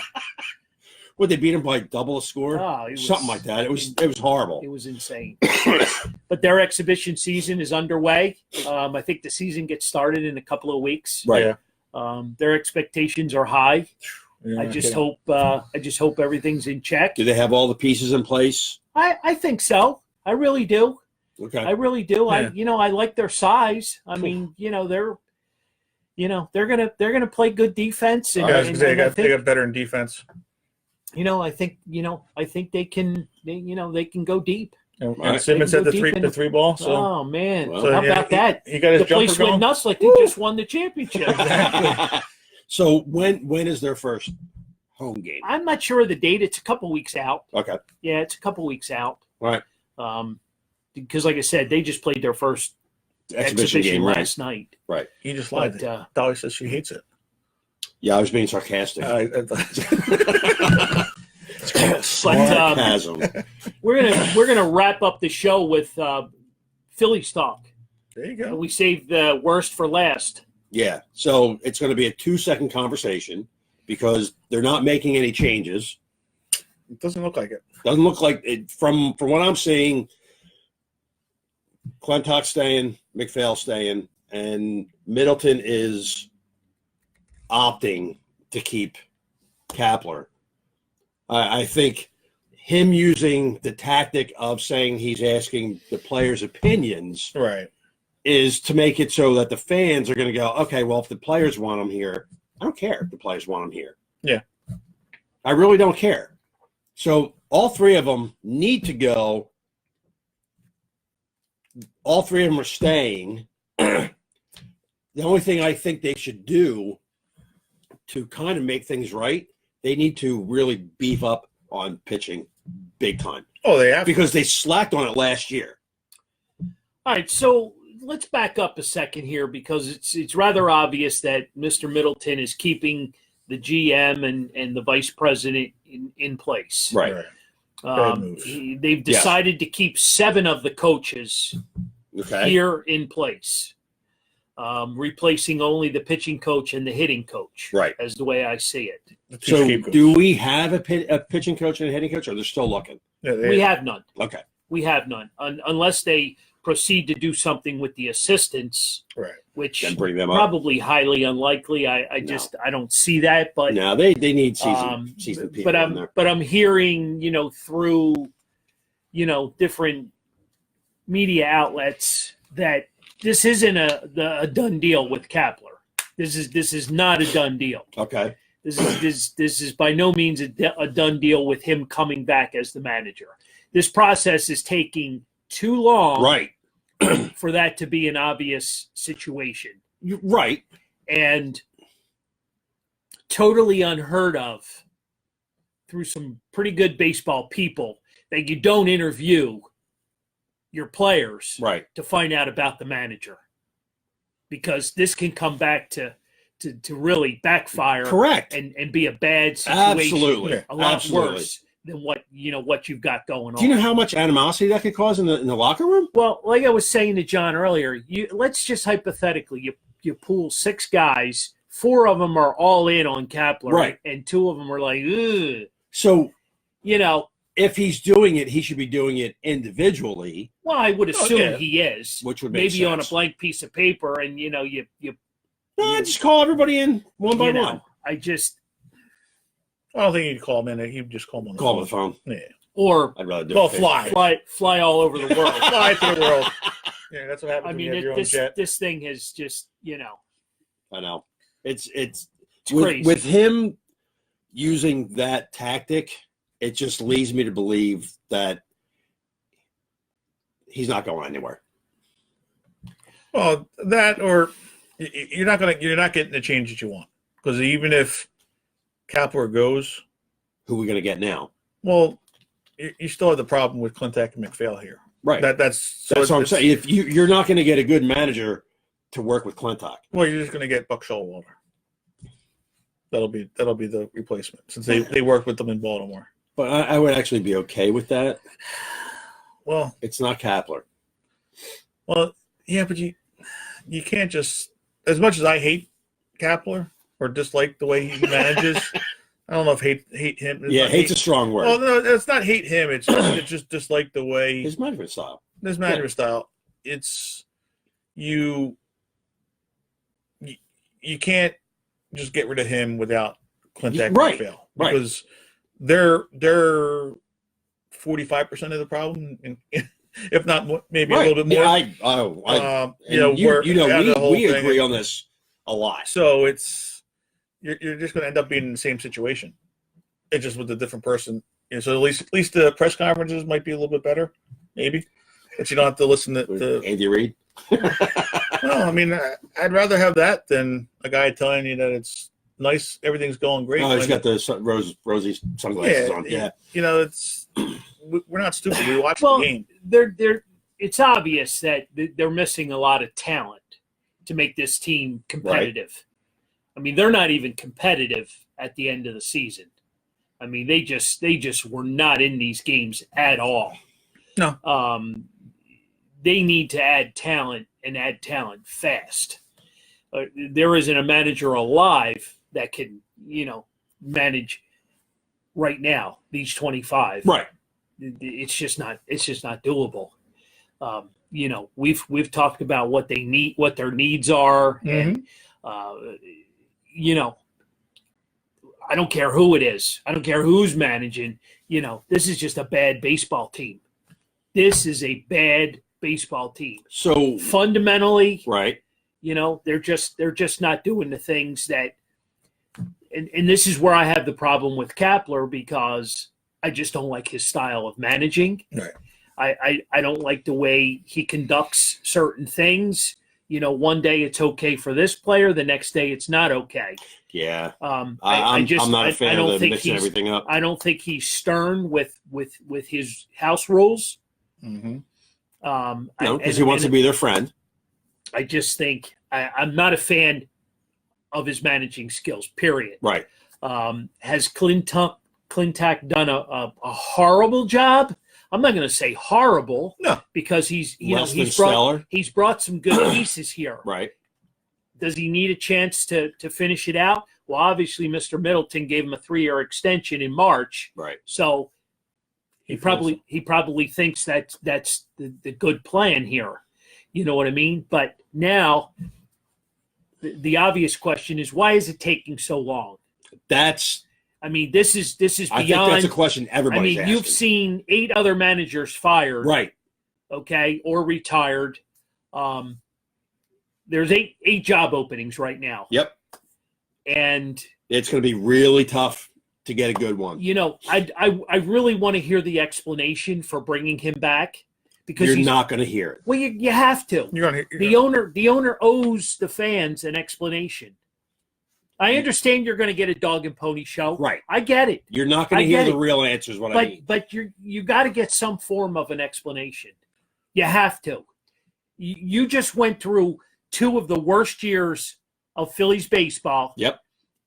Would they beat them by double a score? Oh, it was, Something like that. It was horrible. It was insane. But their exhibition season is underway. I think the season gets started in a couple of weeks. Right. Yeah. Their expectations are high. Yeah, I just hope everything's in check. Do they have all the pieces in place? I think so. I really do. Okay. I really do. Yeah. I like their size. I mean, they're gonna play good defense. And, Yeah, I was gonna say, and I they think, got better in defense. I think they can. They can go deep. And Right. Simmons They had can the go three deep in three ball. So, Oh man, Well, how about that? He got his The place jumper went going. nuts like they just won the championship. So when is their first home game? I'm not sure of the date. It's a couple weeks out. Okay. Yeah, it's a couple weeks out. All right. Because like I said, they just played their first Exhibition game, right? last night. Right. He just lied. But Dolly says she hates it. Yeah, I was being sarcastic. Sarcasm. we're gonna wrap up the show with Phillies talk. There you go. We saved the worst for last. Yeah. So it's going to be a 2-second conversation because they're not making any changes. It doesn't look like it. Doesn't look like it from what I'm seeing. Clintock's staying, McPhail staying, and Middleton is opting to keep Kapler. I think him using the tactic of saying he's asking the players' opinions Right. is to make it so that the fans are going to go, okay, well, if the players want him here, I don't care if the players want him here. Yeah. I really don't care. So all three of them need to go. All three of them are staying. The only thing I think they should do to kind of make things right, they need to really beef up on pitching big time Oh, they have. because they slacked on it last year. All right, so let's back up a second here because it's rather obvious that Mr. Middleton is keeping the GM and the vice president in place. Right. moves. They've decided to keep 7 of the coaches Okay. here in place, replacing only the pitching coach and the hitting coach. Right. As the way I see it. So do we have a pitching coach and a hitting coach, or they're still looking? Yeah, We have none. Okay. We have none unless they proceed to do something with the assistants, Right. which And bring them up. probably highly unlikely. I don't see that, but No, they need seasoned people in there. But I'm hearing, through, different media outlets that this isn't a done deal with Kapler. This is not a done deal. Okay. This is by no means a done deal with him coming back as the manager. This process is taking too long, Right, for that to be an obvious situation. right. And totally unheard of through some pretty good baseball people that you don't interview your players Right. to find out about the manager, because this can come back to really backfire. Correct. And be a bad situation. Absolutely. A lot Absolutely. worse than what you've got going on. Do you know how much animosity that could cause in the locker room? Well, like I was saying to John earlier, let's just hypothetically you pool 6 guys, 4 of them are all in on Kapler, Right. and 2 of them are like, ugh. So If he's doing it, he should be doing it individually, well, I would assume yeah. he is, which would make maybe sense. on a blank piece of paper, and you Just call everybody in one by one. I just I don't think he'd call him in. He'd just call him on the Call phone. the phone. Yeah. or I'd rather do Well, it. fly fly all over the world. Fly to the world. Yeah, that's what happens I when mean, you have your own jet. this thing has just I know. It's crazy. with him using that tactic, it just leads me to believe that he's not going anywhere. Well, that or you're not getting the change that you want, because even if Kapler goes, Who are we going to get now? well, you still have the problem with Clintack and McPhail here. Right. That's That's what I'm saying. If you're not going to get a good manager to work with Clintock. Well, you're just going to get Buck Showalter. That'll be the replacement, since they work with them in Baltimore. But I would actually be okay with that. Well, It's not Kapler. well, yeah, but you can't just, as much as I hate Kapler or dislike the way he manages. I don't know if hate him. Yeah, hate's a strong word. Well, no, it's not hate him. It's just dislike the way His management style. his management style. It's you can't just get rid of him without Clintack Right, fail, right. because they're 45% of the problem, if not more, maybe a little bit more. Yeah, where we agree on this a lot. So you're just going to end up being in the same situation. It's just with a different person. So at least the press conferences might be a little bit better, maybe. But you don't have to listen to Andy Reid. well, I mean, I'd rather have that than a guy telling you that it's nice, everything's going great. Oh, he's got the rosy sunglasses on. Yeah. We're not stupid. We watch Well, the game. it's obvious that they're missing a lot of talent to make this team competitive. I mean, they're not even competitive at the end of the season. I mean, they just were not in these games at all. No. They need to add talent, and add talent fast. There isn't a manager alive that can, manage right now these 25. Right. It's just not and we've talked about what they need, what their needs are, and I don't care who it is. I don't care who's managing. This is just a bad baseball team. This is a bad baseball team. So fundamentally, right. They're just not doing the things that, and this is where I have the problem with Kapler, because I just don't like his style of managing. Right. I don't like the way he conducts certain things. One day it's okay for this player, the next day it's not okay. Yeah. I'm not a fan of mixing everything up. I don't think he's stern with his house rules. Mm-hmm. No, because he wants to be their friend. I just think I'm not a fan of his managing skills, period. Right. Has Clintack done a horrible job? I'm not going to say horrible, no, because he's brought some good pieces here. Right. Does he need a chance to finish it out? Well, obviously, Mr. Middleton gave him a 3-year extension in March. Right. So He probably thinks that's the good plan here. You know what I mean? But now the obvious question is, why is it taking so long? This is beyond. I think that's a question everybody's asking. You've seen 8 other managers fired, right? Okay, or retired. There's eight job openings right now. Yep. And it's going to be really tough to get a good one. You know, I really want to hear the explanation for bringing him back, because you're not going to hear it. Well, you have to. The owner owes the fans an explanation. I understand you're going to get a dog and pony show. Right. I get it. You're not going to hear the real answers, I mean. But you got to get some form of an explanation. You have to. You just went through 2 of the worst years of Phillies baseball. Yep.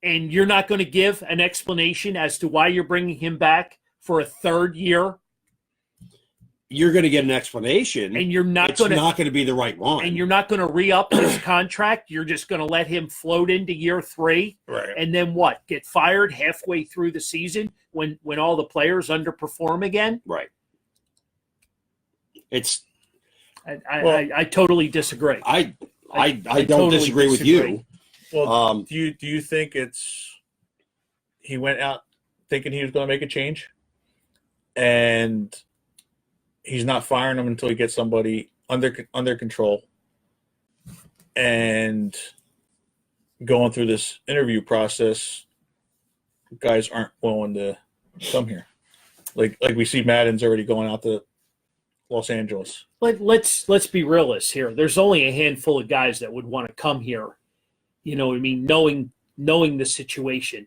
And you're not going to give an explanation as to why you're bringing him back for a 3rd year. You're going to get an explanation, and you're not it's not going to be the right one. And you're not going to re-up his contract. You're just going to let him float into year 3, right? And then what? Get fired halfway through the season when all the players underperform again? Right. I totally disagree. I don't totally disagree with you. Well, do you think he went out thinking he was going to make a change, and he's not firing him until he gets somebody under control, and going through this interview process, guys aren't willing to come here. Like we see Madden's already going out to Los Angeles. But let's be realists here. There's only a handful of guys that would want to come here. You know what I mean? Knowing the situation.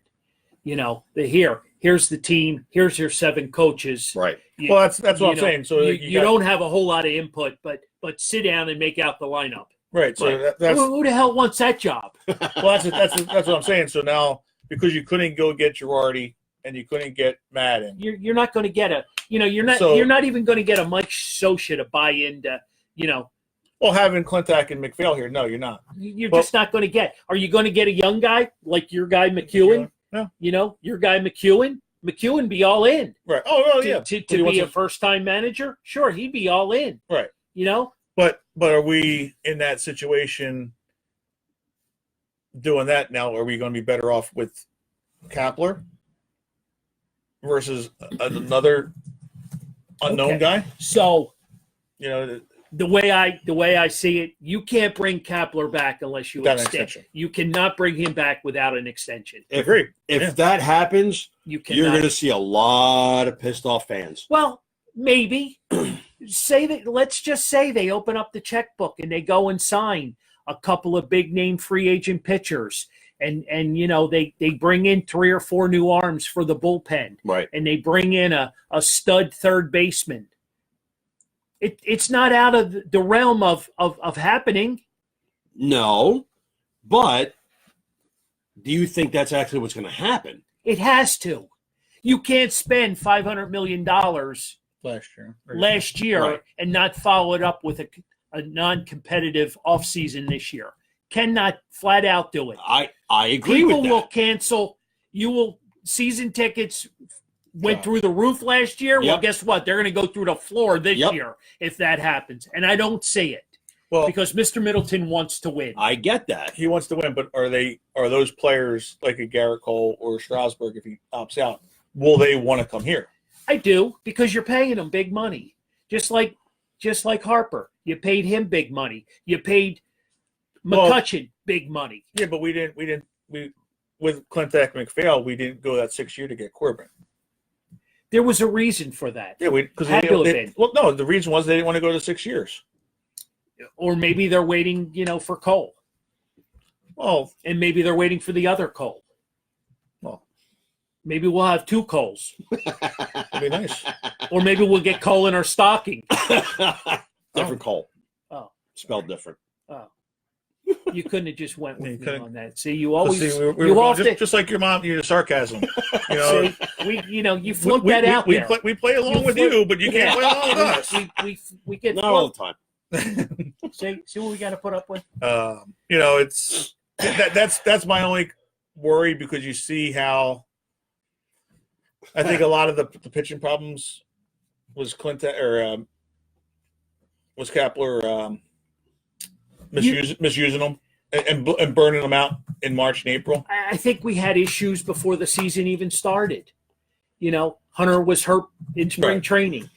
You know, here's the team. Here's your 7 coaches. Right. Well, that's what I'm saying. So you don't have a whole lot of input, but sit down and make out the lineup. Right. So that's who the hell wants that job? Well, that's what I'm saying. So because you couldn't go get Girardi and you couldn't get Madden, you're not going to get you're not even going to get a Mike Scioscia to buy into, Well, having Clintack and McPhail here, no, you're not. You're just not going to get. Are you going to get a young guy like your guy McEwen? Yeah. Your guy McEwen. McEwen be all in. Right. Oh, yeah. To be a first-time manager, sure, he'd be all in. Right. But are we in that situation doing that now? Are we going to be better off with Kapler versus another unknown guy? So, the way I see it, you can't bring Kapler back unless you extend. You cannot bring him back without an extension. If that happens, you're going to see a lot of pissed off fans. Well, maybe. Let's just say they open up the checkbook and they go and sign a couple of big name free agent pitchers, and they bring in 3 or 4 new arms for the bullpen, right? And they bring in a stud third baseman. It's not out of the realm of happening. No, but do you think that's actually what's going to happen? It has to. You can't spend $500 million last year right, and not follow it up with a non-competitive offseason this year. Cannot flat out do it. I agree with that. People will cancel. Season tickets went through the roof last year. Yep. Well, guess what? They're going to go through the floor this year if that happens. And I don't see it. Well, because Mr. Middleton wants to win. I get that. He wants to win, but are those players like a Garrett Cole or Strasburg, if he opts out, will they want to come here? I do, because you're paying them big money. Just like Harper. You paid him big money. You paid McCutchen big money. Yeah, but we with Clintack McPhail, we didn't go that 6th year to get Corbin. There was a reason for that. Yeah, the reason was they didn't want to go to 6 years. Or maybe they're waiting, for Cole. Well, and maybe they're waiting for the other Cole. Well, maybe we'll have 2 Coles. That'd be nice. Or maybe we'll get Cole in our stocking. Different Cole. Oh, spelled different. Oh, you couldn't have just went with me on that. See, you always just like your mom. You're sarcasm. See, you float that out there. We play along with you, but you can't play along with us. We get not all the time. See what we got to put up with. It's that's my only worry, because you see how I think a lot of the pitching problems Was Clinton or was Kapler misusing them and burning them out in March and April? I think we had issues before the season even started. Hunter was hurt in spring training.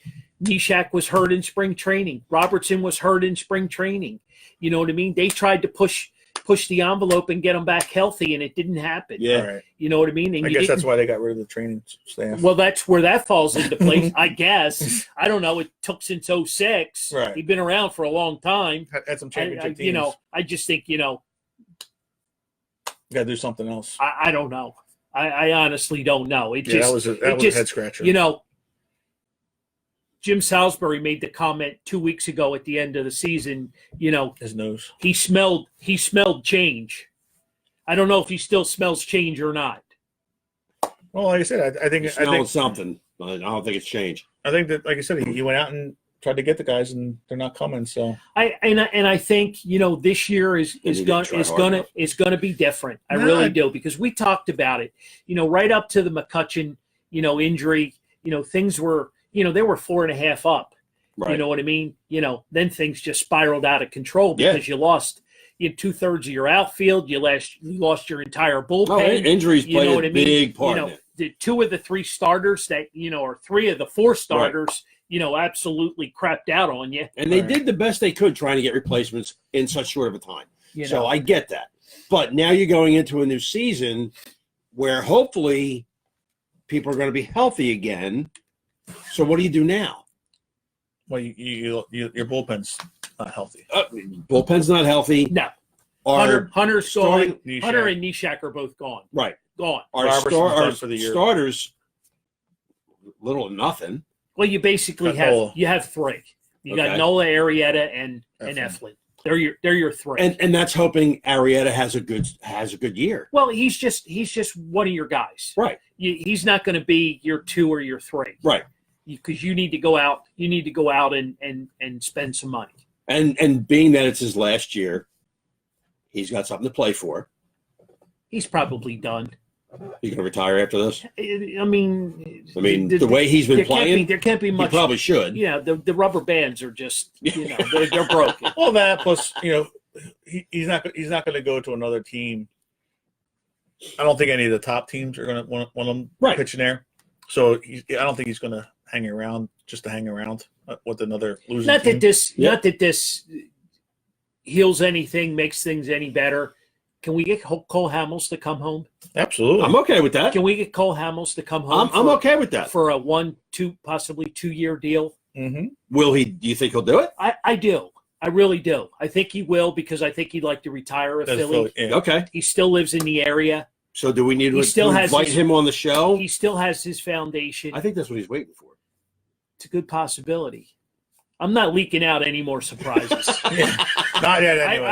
Nishak was hurt in spring training. Robertson was hurt in spring training. You know what I mean? They tried to push the envelope and get them back healthy, and it didn't happen. Yeah. Right. You know what I mean? And I guess that's why they got rid of the training staff. Well, that's where that falls into place, I guess. I don't know. It took since 2006. Right. He's been around for a long time. Had some championship teams. I just think, got to do something else. I don't know. I honestly don't know. That was a head scratcher. Jim Salisbury made the comment 2 weeks ago at the end of the season, his nose. He smelled change. I don't know if he still smells change or not. Well, like I said, I think something. I don't think it's changed. I think that, like I said, he went out and tried to get the guys, and they're not coming. So I think this year is going to be different. I really do, because we talked about it. Right up to the McCutcheon injury. Things were they were 4.5 up. Right. You know what I mean? Then things just spiraled out of control because you lost 2/3 of your outfield. You lost your entire bullpen. Injuries played a big part in it. The 2 of the 3 starters that or 3 of the 4 starters. Absolutely crapped out on you. And they did the best they could trying to get replacements in such short of a time. So I get that. But now you're going into a new season where hopefully people are going to be healthy again. So what do you do now? Well, your bullpen's not healthy. Bullpen's not healthy. No. Hunter and Nishak are both gone. Right. Gone. Our starters, little or nothing. Well, you basically have 3. You got Nola, Arrieta, and Eflin. They're your 3. And that's hoping Arrieta has a good year. Well, he's just one of your guys. Right. He's not going to be your 2 or your 3. Right. Because you need to go out. You need to go out and spend some money. And being that it's his last year, he's got something to play for. He's probably done. You going to retire after this? I mean, the way he's been playing, there can't be much. He probably should. Yeah, the rubber bands are just, they're broken. Well, that plus, he's not going to go to another team. I don't think any of the top teams are going to want him pitching there. So I don't think he's going to hang around just to hang around with another losing team. Not that this heals anything, makes things any better. Can we get Cole Hamels to come home? Absolutely. I'm okay with that. Can we get Cole Hamels to come home? I'm okay with that. For a 1, 2, possibly 2-year deal. Mm-hmm. Will he? Do you think he'll do it? I do. I really do. I think he will, because I think he'd like to retire at Philly. Yeah. Okay. He still lives in the area. So do we need to invite him on the show? He still has his foundation. I think that's what he's waiting for. It's a good possibility. I'm not leaking out any more surprises. Not yet. Anyway.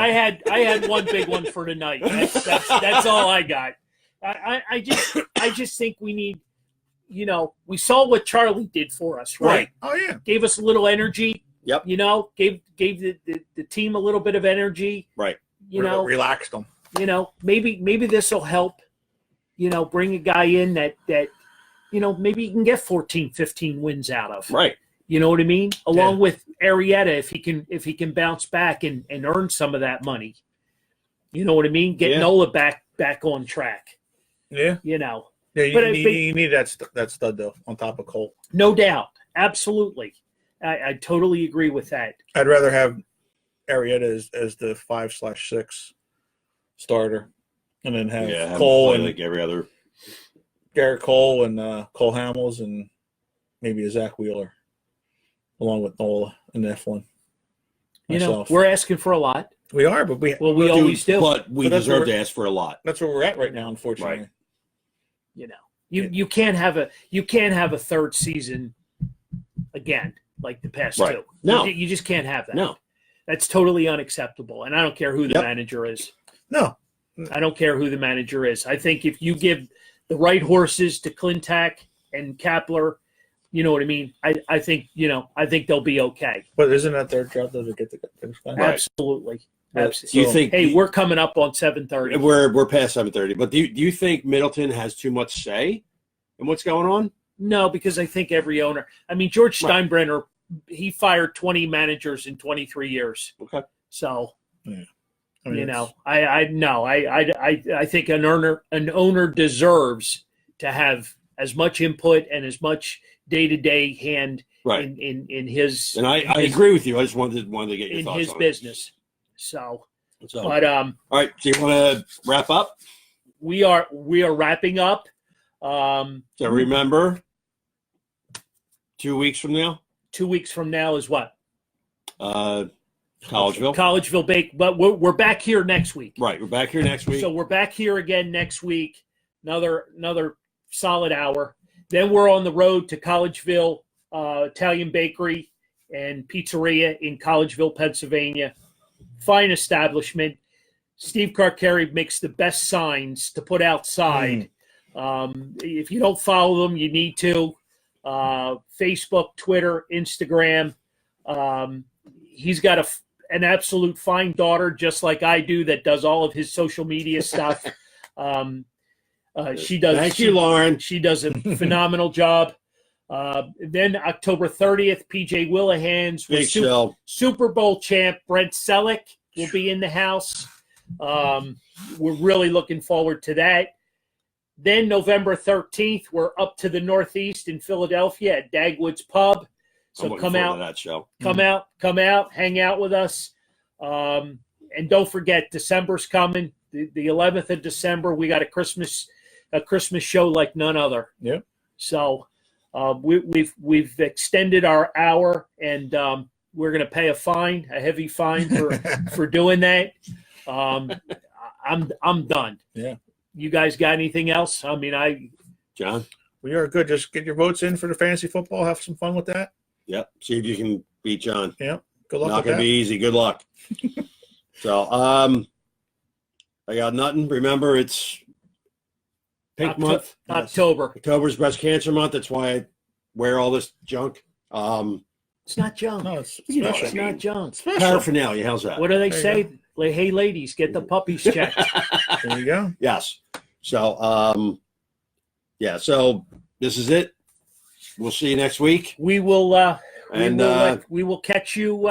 I had one big one for tonight. That's all I got. I just think we need, we saw what Charlie did for us, right? Oh yeah. Gave us a little energy. Yep. Gave the team a little bit of energy. Right. Relaxed them. Maybe this will help. Bring a guy in that maybe you can get 14, 15 wins out of. Right. You know what I mean? Along with Arrieta, if he can bounce back and earn some of that money. You know what I mean? Get Nola back on track. Yeah. Yeah, you need that stud though on top of Cole. No doubt. Absolutely. I totally agree with that. I'd rather have Arrieta as the 5/6 starter, and then have Cole and like every other Garrett Cole and Cole Hamels and maybe a Zach Wheeler, along with Nola and Eflin. We're asking for a lot. We are, but we always do. But we deserve to ask for a lot. That's where we're at right now, unfortunately. Right. You can't have a third season again like the past 2. No, you just can't have that. No, that's totally unacceptable. And I don't care who the manager is. No, I don't care who the manager is. I think if you give the right horses to Klintak and Kapler, you know what I mean? I think they'll be okay. But isn't that their job though to get the finish line? Absolutely. Absolutely. Do you think? Hey, we're coming up on 7:30. We're past 7:30. But do you think Middleton has too much say in what's going on? No, because I think every owner. I mean, George Right. Steinbrenner, he fired 20 managers in 23 years. Okay. So, Yeah. I mean, you it's- know, I think an owner deserves to have as much input and as much day-to-day hand Right. in his And I agree with you. I just wanted to get your in thoughts his on it. business. So, So, but all right. Do you want to wrap up? we are wrapping up. So remember, 2 weeks from now, 2 weeks from now is what? Collegeville. Collegeville Bake, but we're back here next week. Right. We're back here next week. So we're back here again next week. Another solid hour. Then we're on the road to Collegeville Italian Bakery and Pizzeria in Collegeville, Pennsylvania. Fine establishment. Steve Carcari makes the best signs to put outside. If you don't follow them, you need to. Facebook, Twitter, Instagram. He's got an absolute fine daughter, just like I do, that does all of his social media stuff. She does. Thank you, Lauren. She does a phenomenal job. Then October 30th, PJ Willihan's Big with show. Super Bowl champ Brent Selleck will be in the house. We're really looking forward to that. Then November 13th, we're up to the Northeast in Philadelphia at Dagwood's Pub. I'm So looking come forward out, to that show. come out, hang out with us. And don't forget, December's coming. The 11th of December, we got a Christmas show like none other. Yep. So we've extended our hour, and we're going to pay a heavy fine for doing that. I'm done. Yeah. You guys got anything else? I mean, John? We are good. Just get your votes in for the fantasy football. Have some fun with that. Yep. See if you can beat John. Yeah. Good luck Not with going to that. be easy. Good luck. So, I got nothing. Remember, it's Pink Month. October. October's Breast Cancer Month. That's why I wear all this junk. It's not junk. No, it's You know, special. It's not junk. Paraphernalia. How's that? What do they There you say? Like, hey, ladies, get the puppies checked. There you go. Yes. So, yeah. So this is it. We'll see you next week. We will. And we will catch you.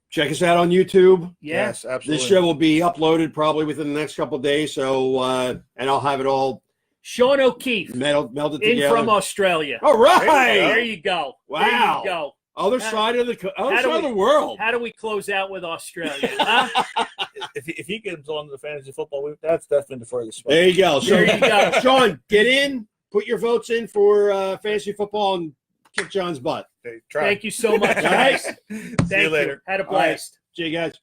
check us out on YouTube. Yeah. Yes, absolutely. This show will be uploaded probably within the next couple of days. So, and I'll have it all Sean O'Keefe melded in together. from Australia. All right. There you go. Wow. There you go. Other side of the we- world. How do we close out with Australia? Huh? If he gets on the fantasy football, that's definitely the furthest spot. There you go. So, There you go. Sean, get in. Put your votes in for fantasy football and kick John's butt. Okay, try. Thank you so much, All right. guys. See Thank you later. Had a All right. blast. See you guys.